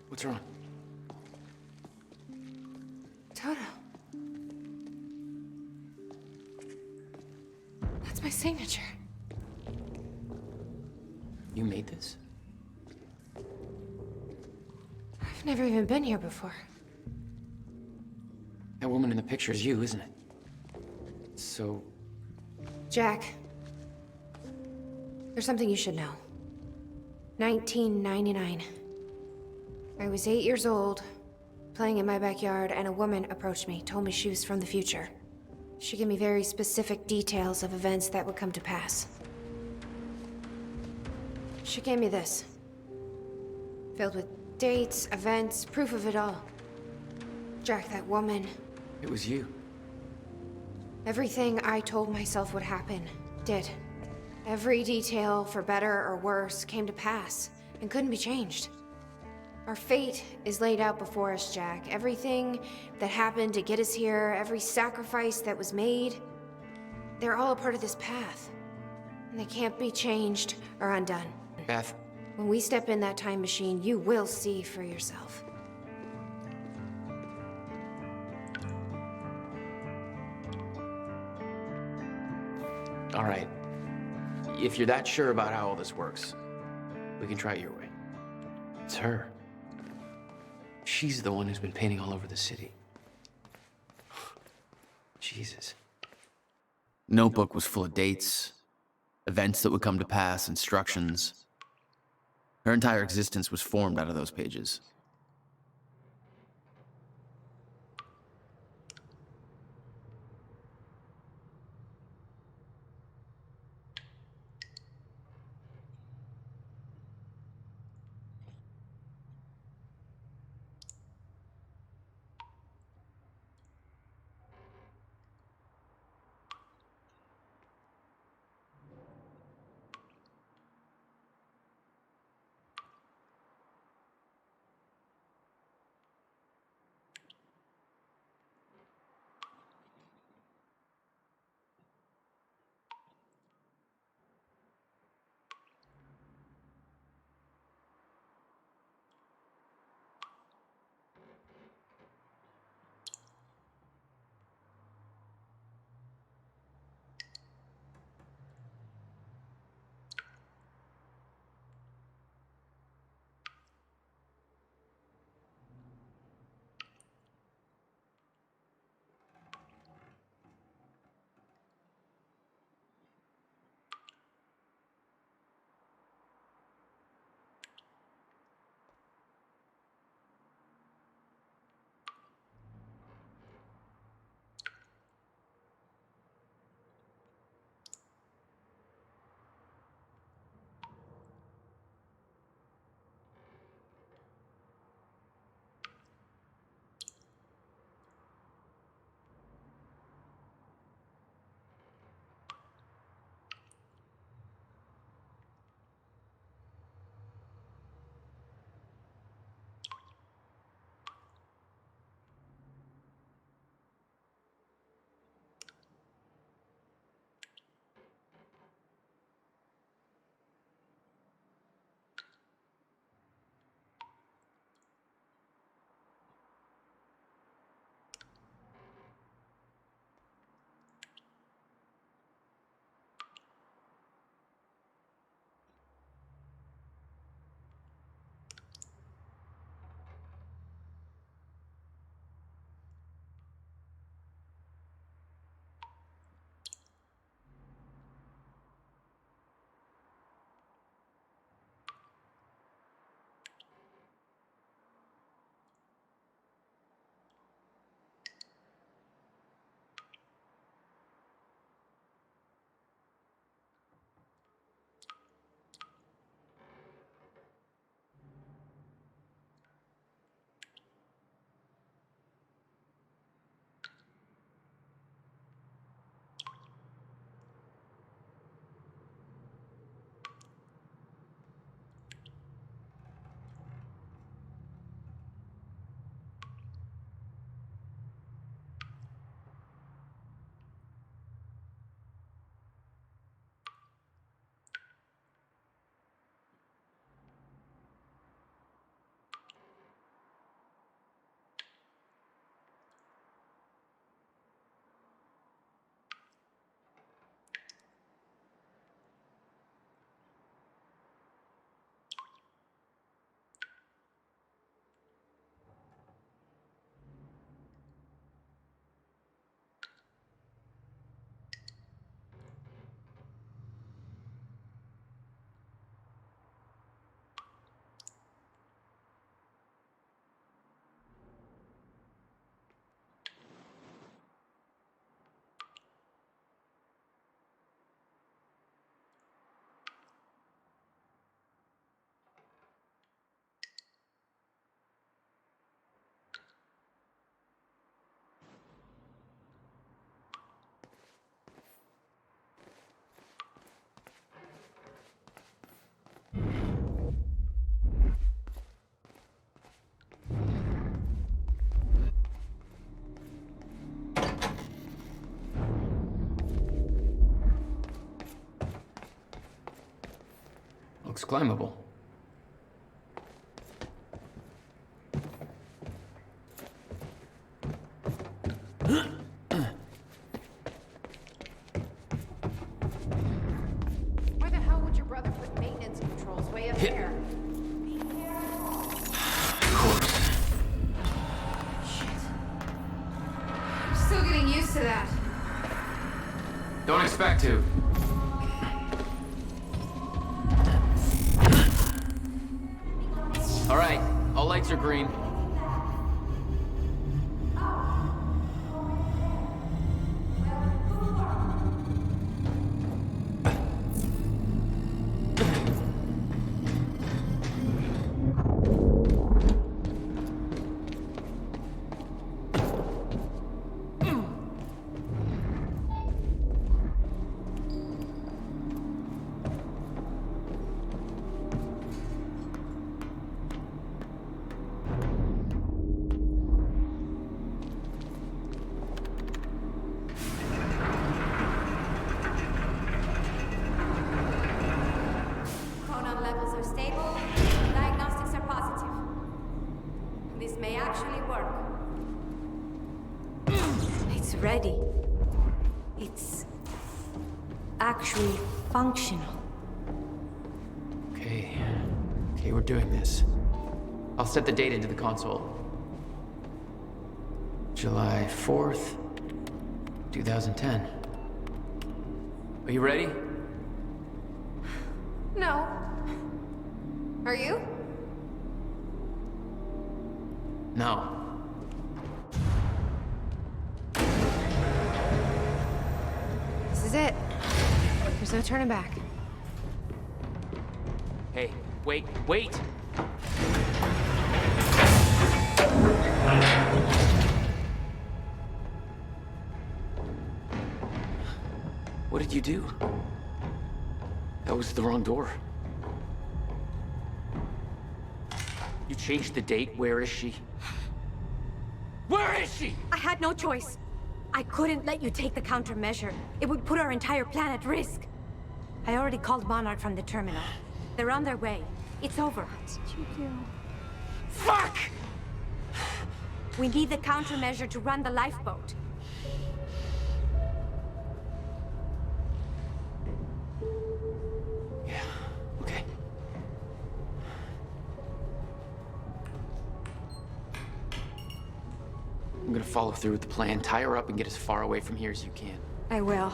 What's wrong? Toto. That's my signature. You made this? I've never even been here before. That woman in the picture is you, isn't it? So... Jack. There's something you should know. 1999. I was 8 years old, playing in my backyard, and a woman approached me, told me she was from the future. She gave me very specific details of events that would come to pass. She gave me this. Filled with dates, events, proof of it all. Jack, that woman. It was you. Everything I told myself would happen, did. Every detail, for better or worse, came to pass, and couldn't be changed. Our fate is laid out before us, Jack. Everything that happened to get us here, every sacrifice that was made, they're all a part of this path. And they can't be changed or undone. Beth. When we step in that time machine, you will see for yourself. All right. If you're that sure about how all this works, we can try it your way. It's her. She's the one who's been painting all over the city. Jesus. Notebook was full of dates, events that would come to pass, instructions. Her entire existence was formed out of those pages. climbable. Why the hell would your brother put maintenance controls way up there? Of course. I'm still getting used to that. Don't expect to. All right, all lights are green. Chronon levels are stable. Diagnostics are positive. This may actually work. It's ready. It's actually functional. Okay, we're doing this. I'll set the date into the console. July 4th, 2010. Are you ready? No. Are you? No. This is it. There's no turning back. Hey, wait! What did you do? That was the wrong door. You changed the date. Where is she? Where is she? I had no choice. I couldn't let you take the countermeasure. It would put our entire plan at risk. I already called Monarch from the terminal. They're on their way. It's over. What did you do? Fuck! We need the countermeasure to run the lifeboat. Okay. I'm gonna follow through with the plan. Tie her up and get as far away from here as you can. I will.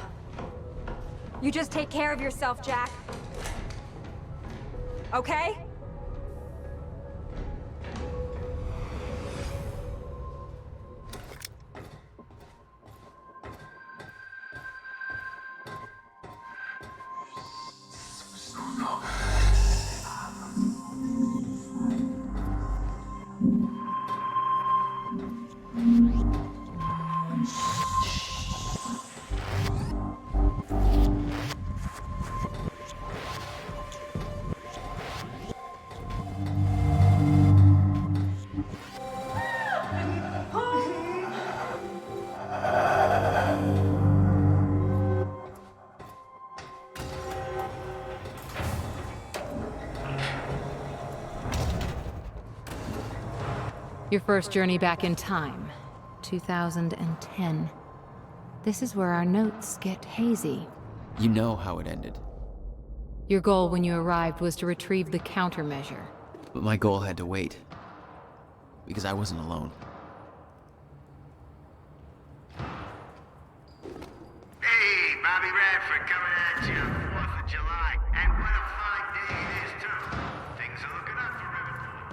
You just take care of yourself, Jack. Okay? Your first journey back in time, 2010. This is where our notes get hazy. You know how it ended. Your goal when you arrived was to retrieve the countermeasure. But my goal had to wait. Because I wasn't alone. Hey, Bobby Radford coming at you on the 4th of July. And what a fine day it is, too. Things are looking up for Riverport.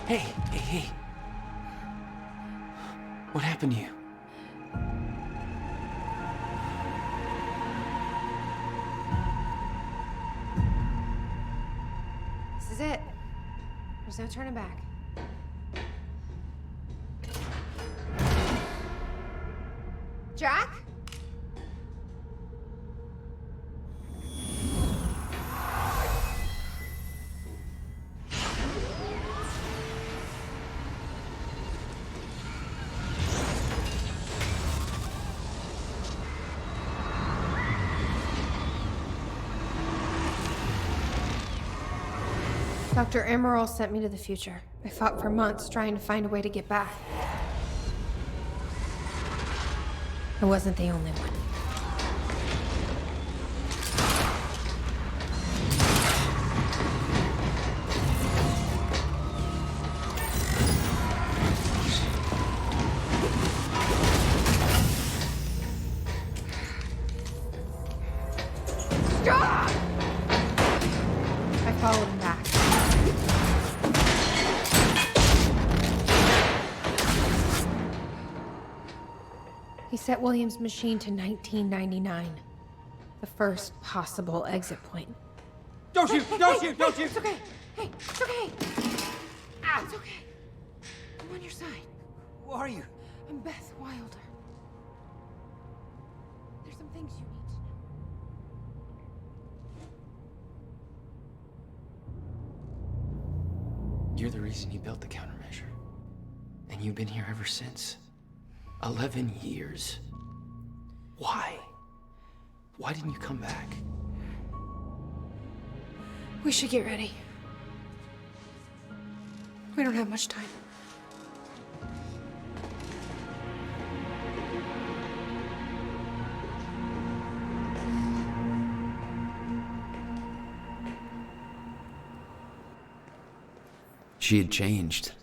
Hey. What happened to you? This is it. There's no turning back. Jack? Dr. Emerald sent me to the future. I fought for months trying to find a way to get back. I wasn't the only one. Stop! I followed him back. He set Williams' machine to 1999. The first possible exit point. Don't shoot! Don't shoot! Don't shoot! It's okay. Hey, it's okay. It's okay. I'm on your side. Who are you? I'm Beth Wilder. There's some things you need to know. You're the reason he built the countermeasure. And you've been here ever since. 11 years. Why? Why didn't you come back? We should get ready. We don't have much time. She had changed.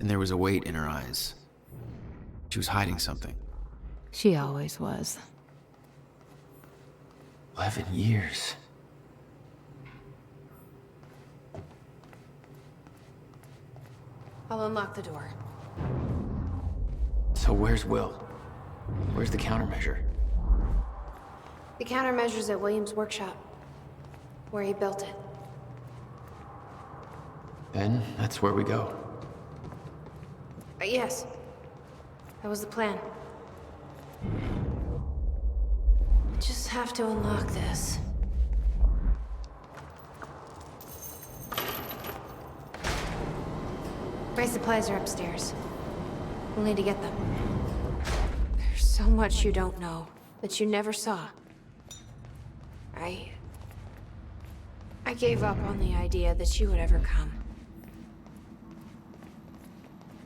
And there was a weight in her eyes. She was hiding something. She always was. 11 years. I'll unlock the door. So where's Will? Where's the countermeasure? The countermeasure's at Williams' workshop, where he built it. Then that's where we go. Yes. That was the plan. Just have to unlock this. My supplies are upstairs. We'll need to get them. There's so much you don't know that you never saw. I gave up on the idea that you would ever come.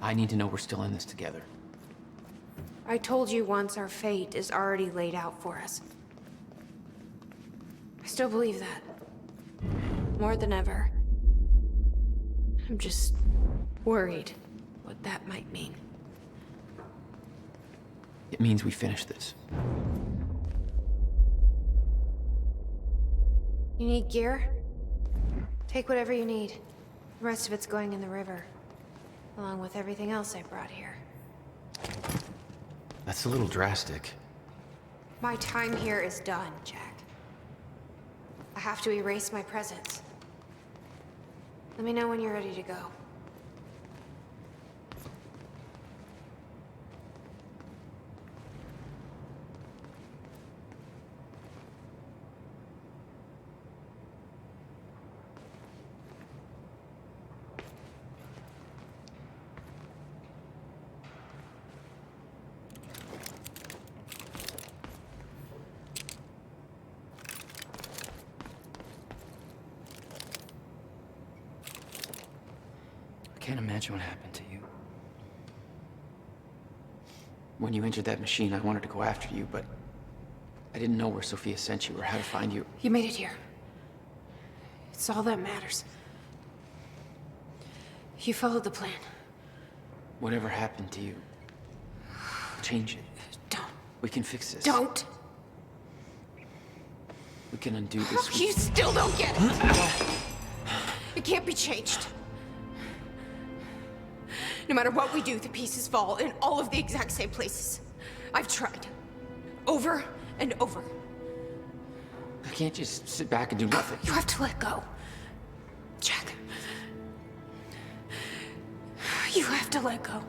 I need to know we're still in this together. I told you once our fate is already laid out for us. I still believe that. More than ever. I'm just worried what that might mean. It means we finish this. You need gear? Take whatever you need. The rest of it's going in the river. Along with everything else I brought here. That's a little drastic. My time here is done, Jack. I have to erase my presence. Let me know when you're ready to go. I can't imagine what happened to you. When you entered that machine, I wanted to go after you, but I didn't know where Sophia sent you or how to find you. You made it here. It's all that matters. You followed the plan. Whatever happened to you, change it. Don't. We can fix this. Don't. We can undo this. You still don't get it. It can't be changed. No matter what we do, the pieces fall in all of the exact same places. I've tried. Over and over. I can't just sit back and do nothing. You have to let go. Jack. You have to let go.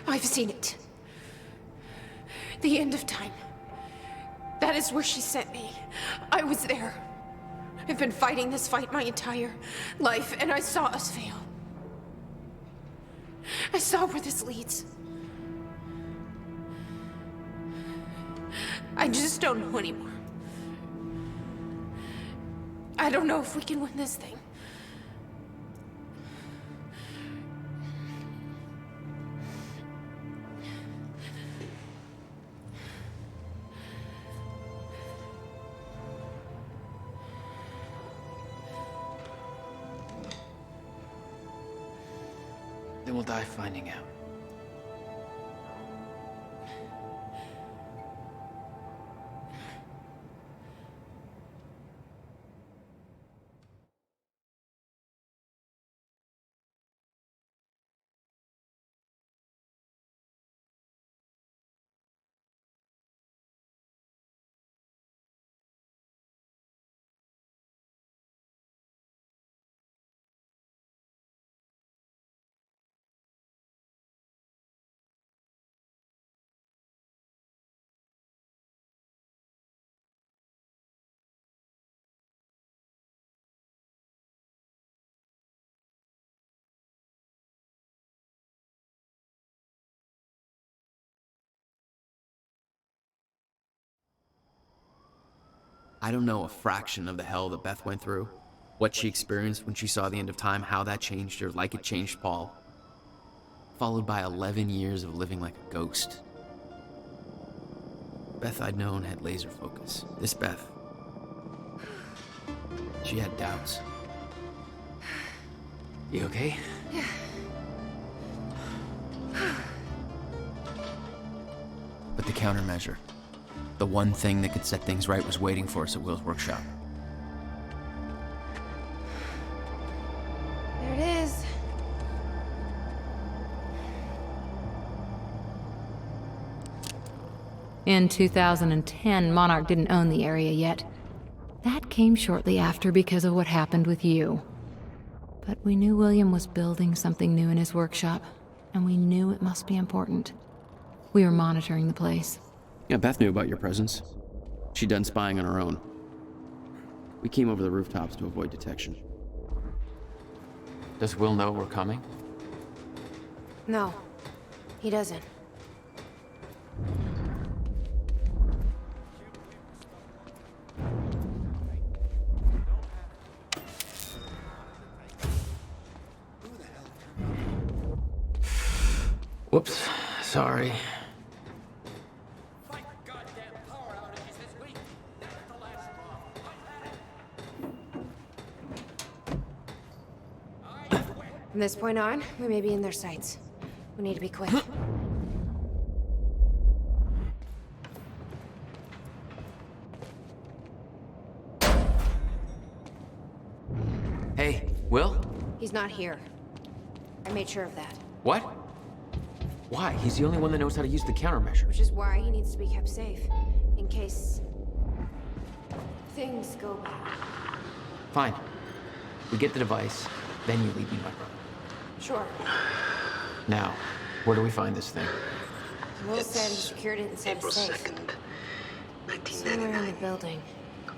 I've seen it. The end of time. That is where she sent me. I was there. I've been fighting this fight my entire life, and I saw us fail. I saw where this leads. I just don't know anymore. I don't know if we can win this thing. Then we'll die finding out. I don't know a fraction of the hell that Beth went through, what she experienced when she saw the end of time, how that changed her like it changed Paul. Followed by 11 years of living like a ghost. Beth I'd known had laser focus. This Beth, she had doubts. You okay? Yeah. But the countermeasure, the one thing that could set things right, was waiting for us at Will's workshop. There it is. In 2010, Monarch didn't own the area yet. That came shortly after because of what happened with you. But we knew William was building something new in his workshop, and we knew it must be important. We were monitoring the place. Yeah, Beth knew about your presence. She'd done spying on her own. We came over the rooftops to avoid detection. Does Will know we're coming? No, he doesn't. Whoops, sorry. From this point on, we may be in their sights. We need to be quick. Hey, Will? He's not here. I made sure of that. What? Why? He's the only one that knows how to use the countermeasure. Which is why he needs to be kept safe. In case... things go bad. Fine. We get the device, then you lead me, my brother. Sure. Now, where do we find this thing? Will said he secured it inside April a safe. 2nd, Somewhere in the building.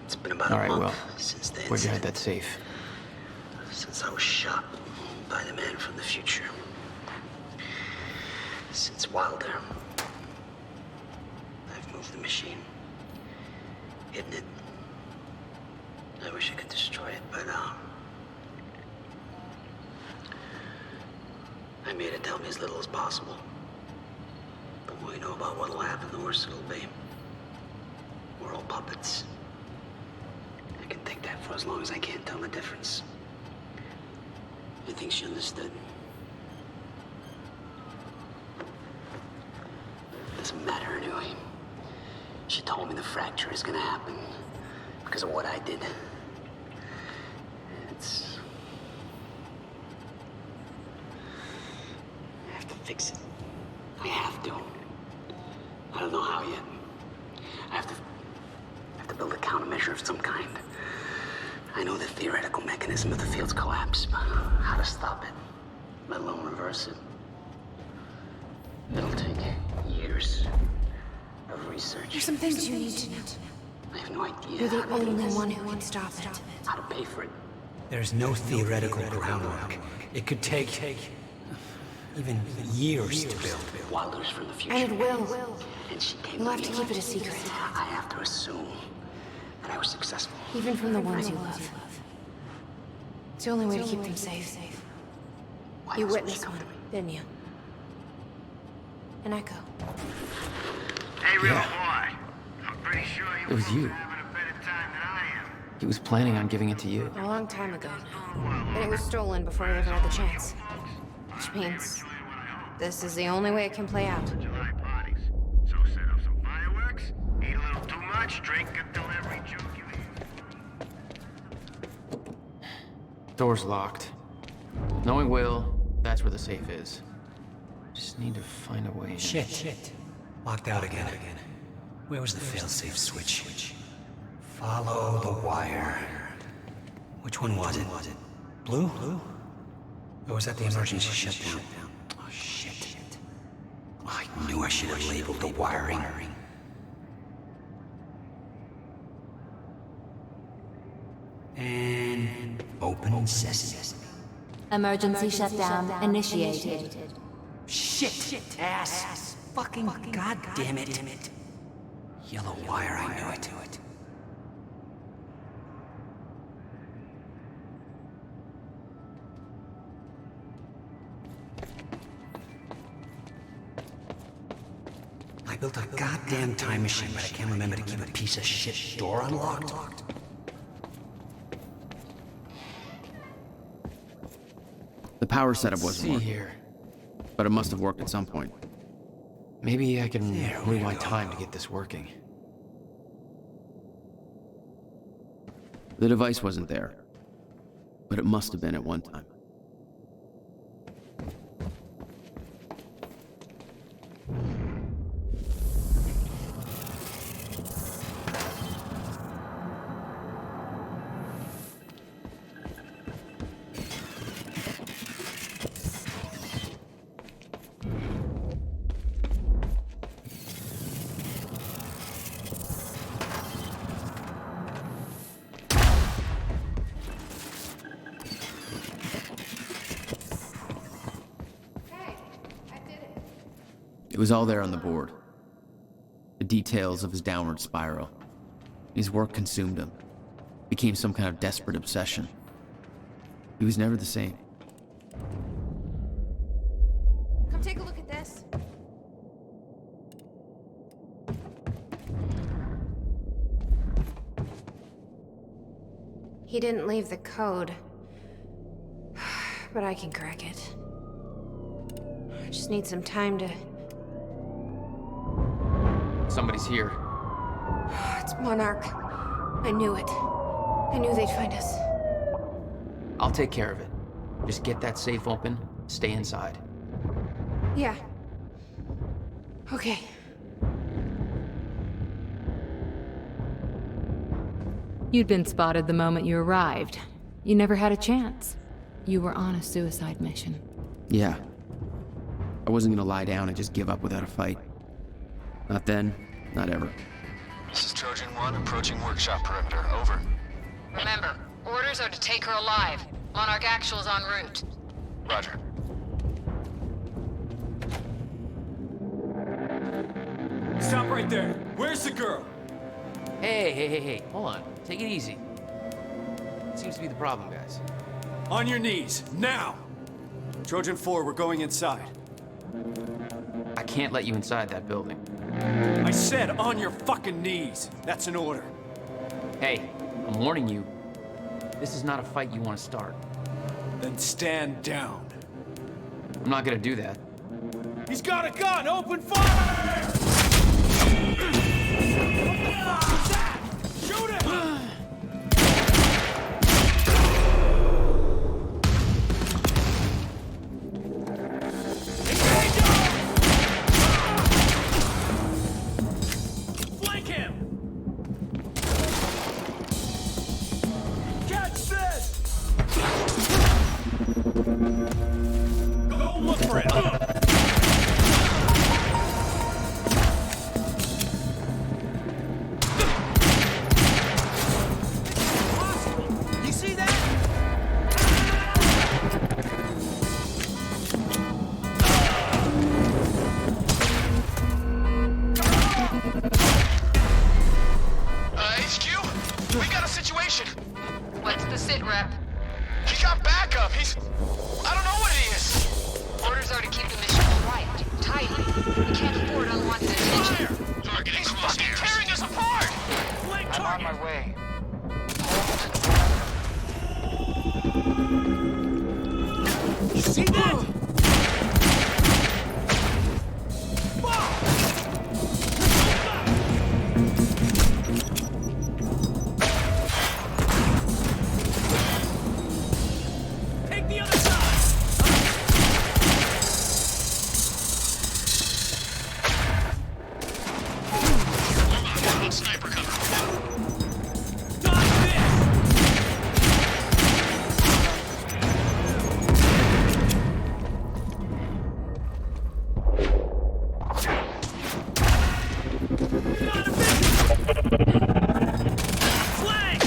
It's been about All a right, month Will. since the Where'd you hide incident. that safe? Since I was shot by the man from the future. Since Wilder. I've moved the machine. Hidden it. I wish I could destroy it, but I made it tell me as little as possible. The more you know about what'll happen, the worse it'll be. We're all puppets. I can think that for as long as I can't tell the difference. I think she understood. Doesn't matter anyway. She told me the fracture is gonna happen because of what I did. fix it. I have to. I don't know how yet. I have to build a countermeasure of some kind. I know the theoretical mechanism of the field's collapse, but how to stop it, let alone reverse it. It'll take years of research. There's some things you need to know. I have no idea. You're the only one who can stop it. How to pay for it. There's no theoretical groundwork. It could take even years to build. Wilder's from the future. And it will. And she came You'll to have to me. keep it a secret. I have to assume that I was successful. Even from the ones you love. It's the only way to keep them safe. You witnessed one, didn't you? An echo. Hey, real boy. I'm pretty sure you It was you. having a better time than I am. He was planning on giving it to you. A long time ago. And it was stolen before I ever had the chance. Which means this is the only way it can play out. July parties. So set up some fireworks, eat a little too much, drink until every joke you hear. Door's locked. Knowing Will, that's where the safe is. Just need to find a way in. Shit. Locked out again. Where was the failsafe switch? Follow the wire. Which one was it? Blue? Or was that the emergency shutdown? Oh, shit. I knew I should have labeled the wiring. And open sesame. Emergency shutdown initiated. Shit! Ass! Fucking goddamn it! Yellow wire, I knew it. I built a goddamn time machine, but I can't remember to keep a piece of shit door unlocked. The power setup wasn't See working, here. but it must have worked at some point. Maybe I can rewind time to get this working. The device wasn't there, but it must have been at one time. It was all there on the board. The details of his downward spiral. His work consumed him. Became some kind of desperate obsession. He was never the same. Come take a look at this. He didn't leave the code. But I can crack it. I just need some time to... Somebody's here. It's Monarch. I knew it. I knew they'd find us. I'll take care of it. Just get that safe open, stay inside. Yeah. Okay. You'd been spotted the moment you arrived. You never had a chance. You were on a suicide mission. Yeah. I wasn't gonna lie down and just give up without a fight. Not then, not ever. This is Trojan 1 approaching workshop perimeter. Over. Remember, orders are to take her alive. Monarch Actual's en route. Roger. Stop right there. Where's the girl? Hey. Hold on. Take it easy. Seems to be the problem, guys. On your knees, now! Trojan 4, we're going inside. I can't let you inside that building. I said on your fucking knees. That's an order. Hey, I'm warning you. This is not a fight you want to start. Then stand down. I'm not gonna do that. He's got a gun! Open fire! Shoot him! Engage Come look for it. You see that? HQ? We got a situation. What's the sit rep? He got backup. I don't know what it is. Orders are to keep the mission quiet, tidy. We can't afford unwanted attention. He's fucking tearing us apart. I'm on my way. You see that? Take the other side! Sniper cover. Dodge this! Flank!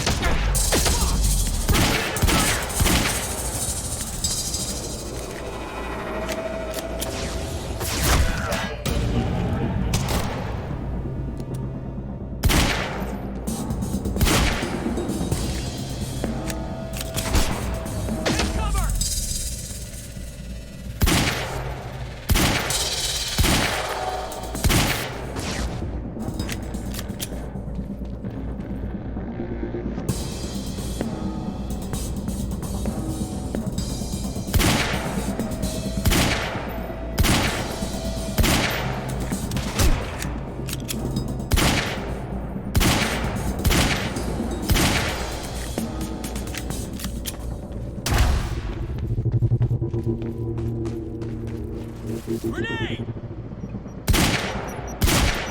Grenade!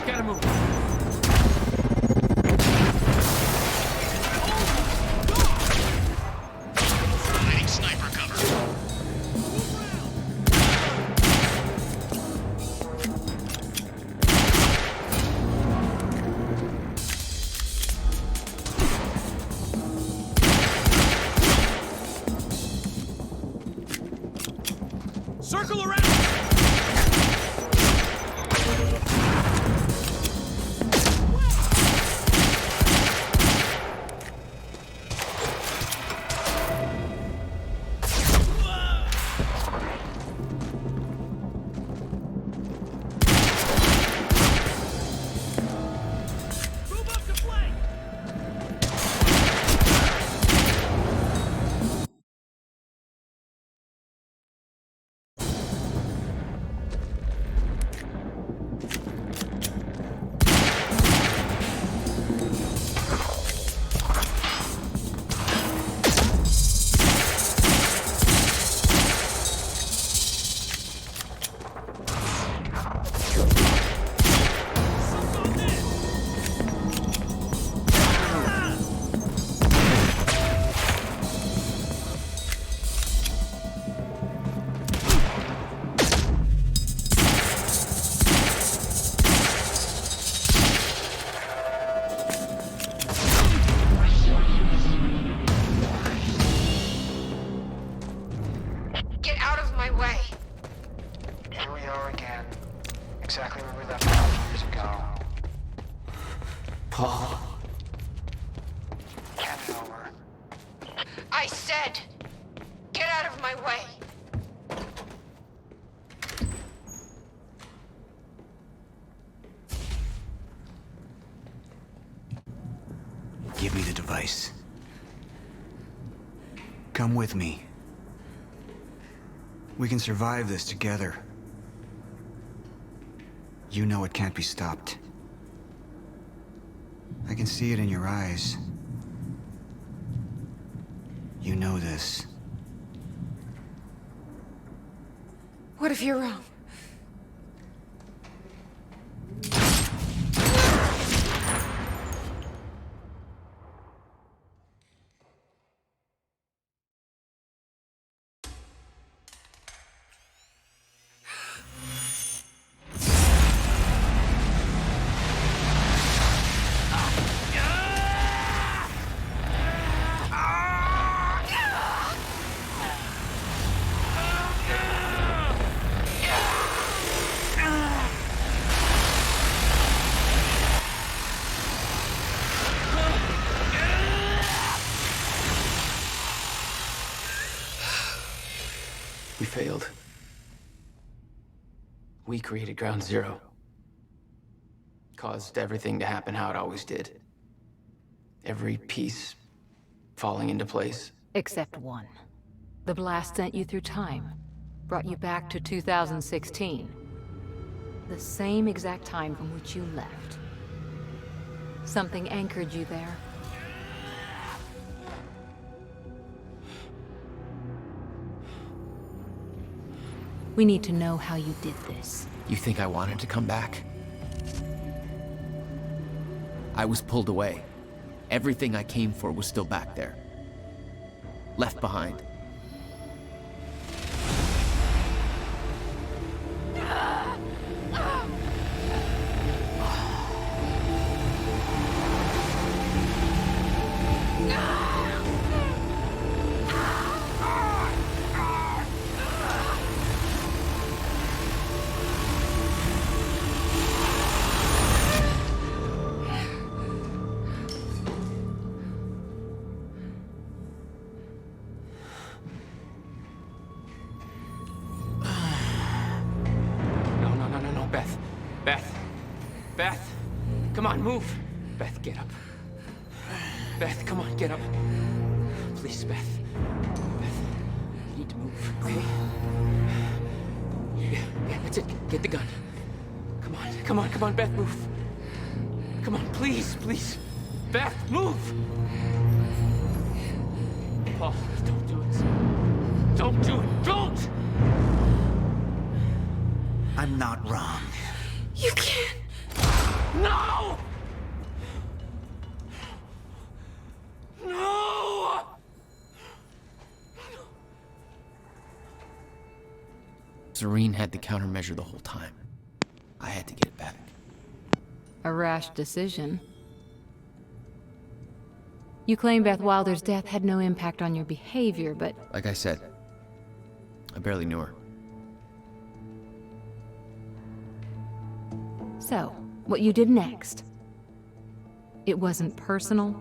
Gotta move. Providing sniper cover. Circle around! Move up to flank! Get out of my way. Here we are again. Exactly where we left off years ago. Paul. Hand it over. I said, get out of my way. Give me the device. Come with me. We can survive this together. You know it can't be stopped. I can see it in your eyes. You know this. What if you're wrong? failed. We created Ground Zero. Caused everything to happen how it always did. Every piece falling into place. Except one. The blast sent you through time. Brought you back to 2016. The same exact time from which you left. Something anchored you there. We need to know how you did this. You think I wanted to come back? I was pulled away. Everything I came for was still back there. Left behind. Beth, come on, move. Beth, get up. Beth, come on, get up. Please, Beth. Beth, you need to move, okay? Yeah, that's it. Get the gun. Come on, Beth, move. Come on, please. Beth, move! Paul, don't do it. Don't do it, don't! I'm not wrong. You can't. No! No! Serene had the countermeasure the whole time. I had to get it back. A rash decision. You claim Beth Wilder's death had no impact on your behavior, but... Like I said, I barely knew her. So, what you did next? It wasn't personal,